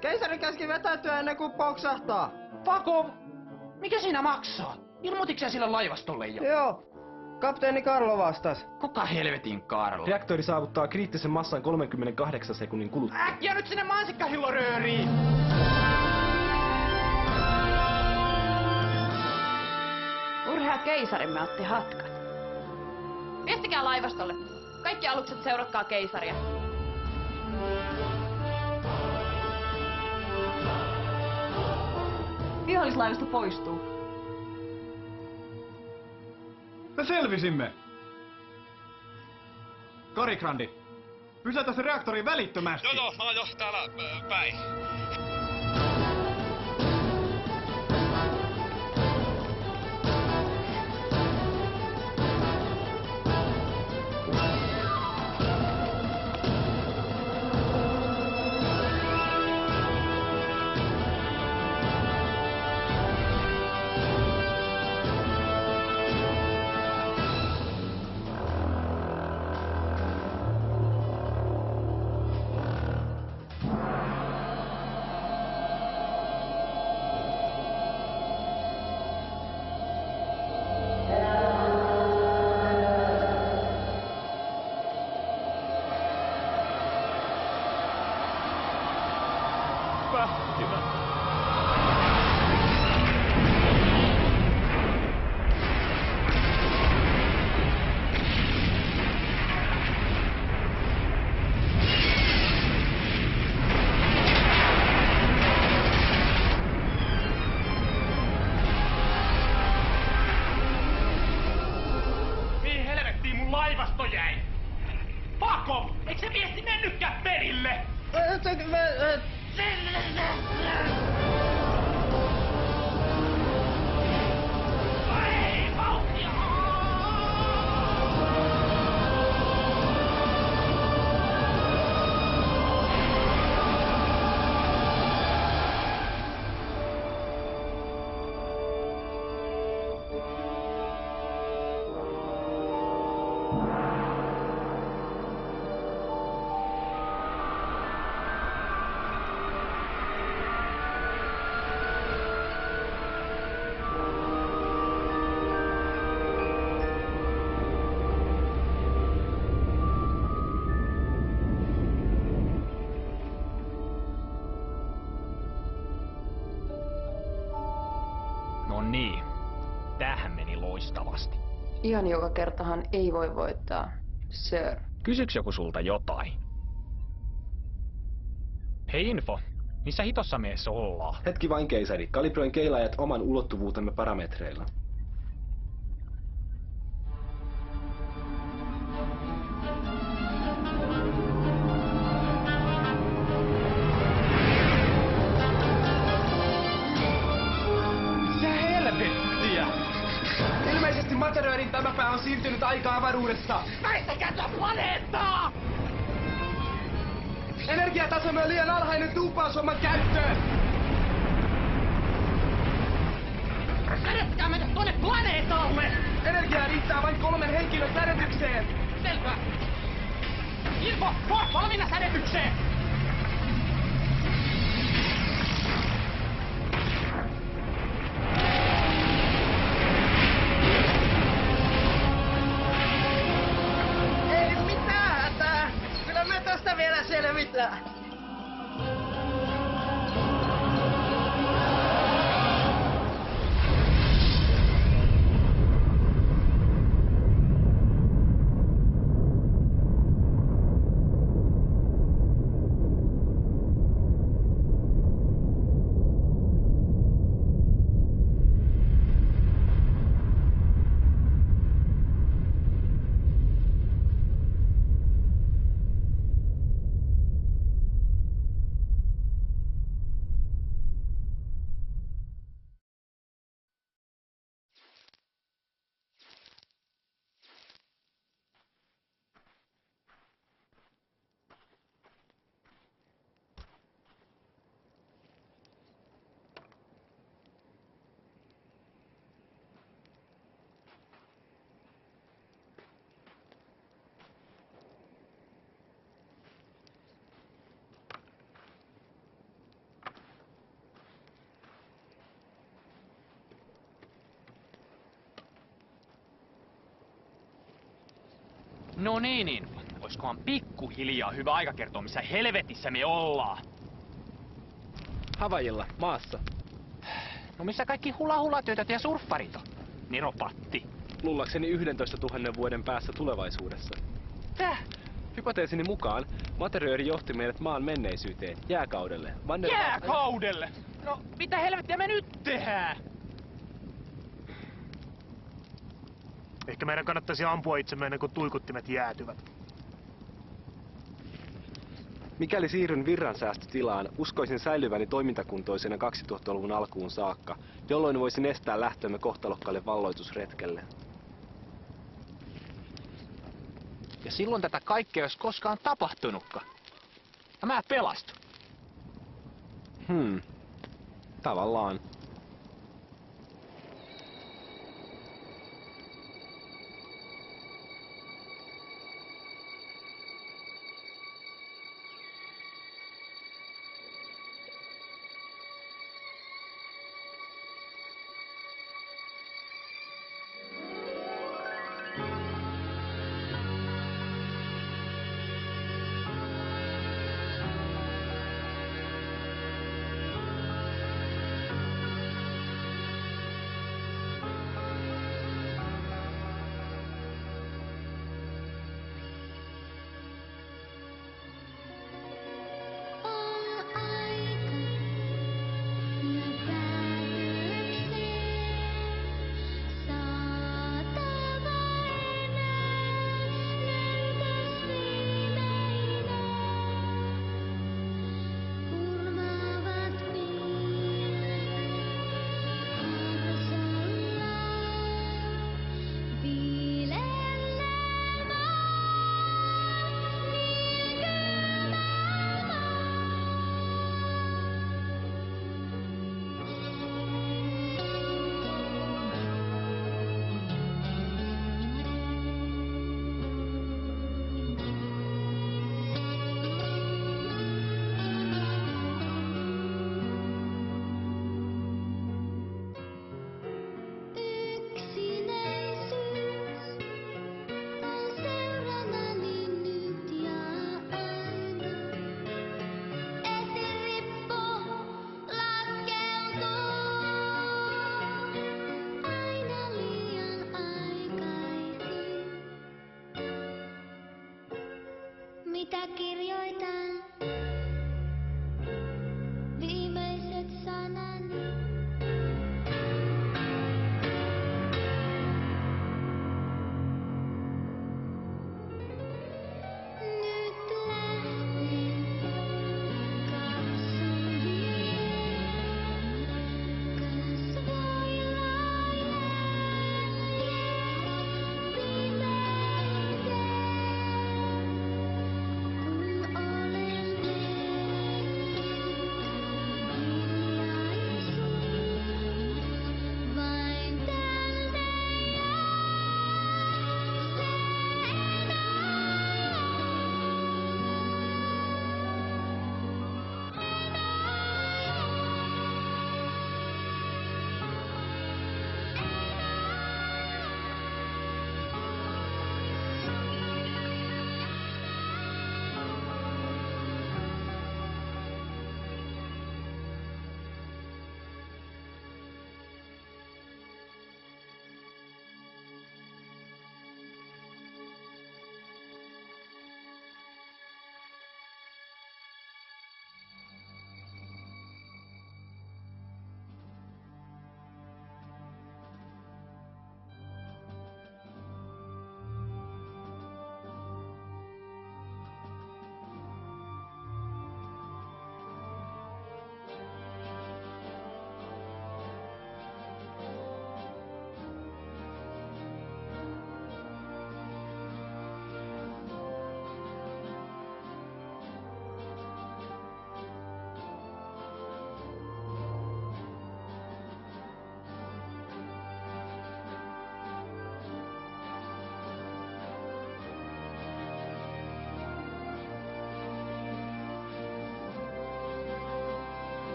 Keisari käski vetäytyä ennen kuin poksahtaa. Fuck off! Mikä siinä maksaa? Ilmoitiksä sillä laivastolle jo? Joo. Kapteeni Karlo vastas. Kuka helvetin Karlo? Reaktori saavuttaa kriittisen massan 38 sekunnin kuluttua. Äkkiä nyt sinne mansikkahillorööriin! Urhea keisarimme otti hatkat. Viestikää laivastolle. Kaikki alukset seuratkaa keisaria. vihollislaivasto poistuu. Me selvisimme! Karikrandi, pysäytä se reaktori välittömästi! Joo, mä oon jo täällä päin. Mihin helvettiin mun laivasto jäi? Fuck off! Eikö se viesti mennytkään perille? No niin, tämähän meni loistavasti. Ihan joka kertahan ei voi voittaa, sir. Kysyks joku sulta jotain? Hei Info, missä hitossa me ees ollaan? Hetki vain keisari, kalibroin keilaajat oman ulottuvuutemme parametreilla. Ilmeisesti Materöörin tämä pää on siirtynyt aika avaruudessa. Väistäkää tätä planeettaa! Energiatasomme on liian alhainen tuuppaushomman käyttöön. Sädettäkää meidät tuonne planeetalle! Energiaa riittää vain 3 henkilön sädetykseen. Selvä. Info, valmiina sädetykseen! Ei mitään hätää! Kyllä me tästä vielä selvitään! No niin, oiskohan pikkuhiljaa hyvä aika kertoa, missä helvetissä me ollaan? Havajilla, maassa. No missä kaikki hula-hula-työtöt ja surffarit on? Neropatti. Luullakseni 11 000 vuoden päässä tulevaisuudessa. Täh? Hypoteesini mukaan Materööri johti meidät maan menneisyyteen, jääkaudelle. Jääkaudelle? No, mitä helvettiä me nyt tehdään? Ehkä meidän kannattaisi ampua itsemme ennen kuin tuikuttimet jäätyvät. Mikäli siirryn virransäästötilaan, uskoisin säilyväni toimintakuntoisena 2000-luvun alkuun saakka, jolloin voisin estää lähtömme kohtalokkaalle valloitusretkelle. Ja silloin tätä kaikkea ei olisi koskaan tapahtunutkaan. Ja mä pelastun. Tavallaan. Mitä kirjoitan?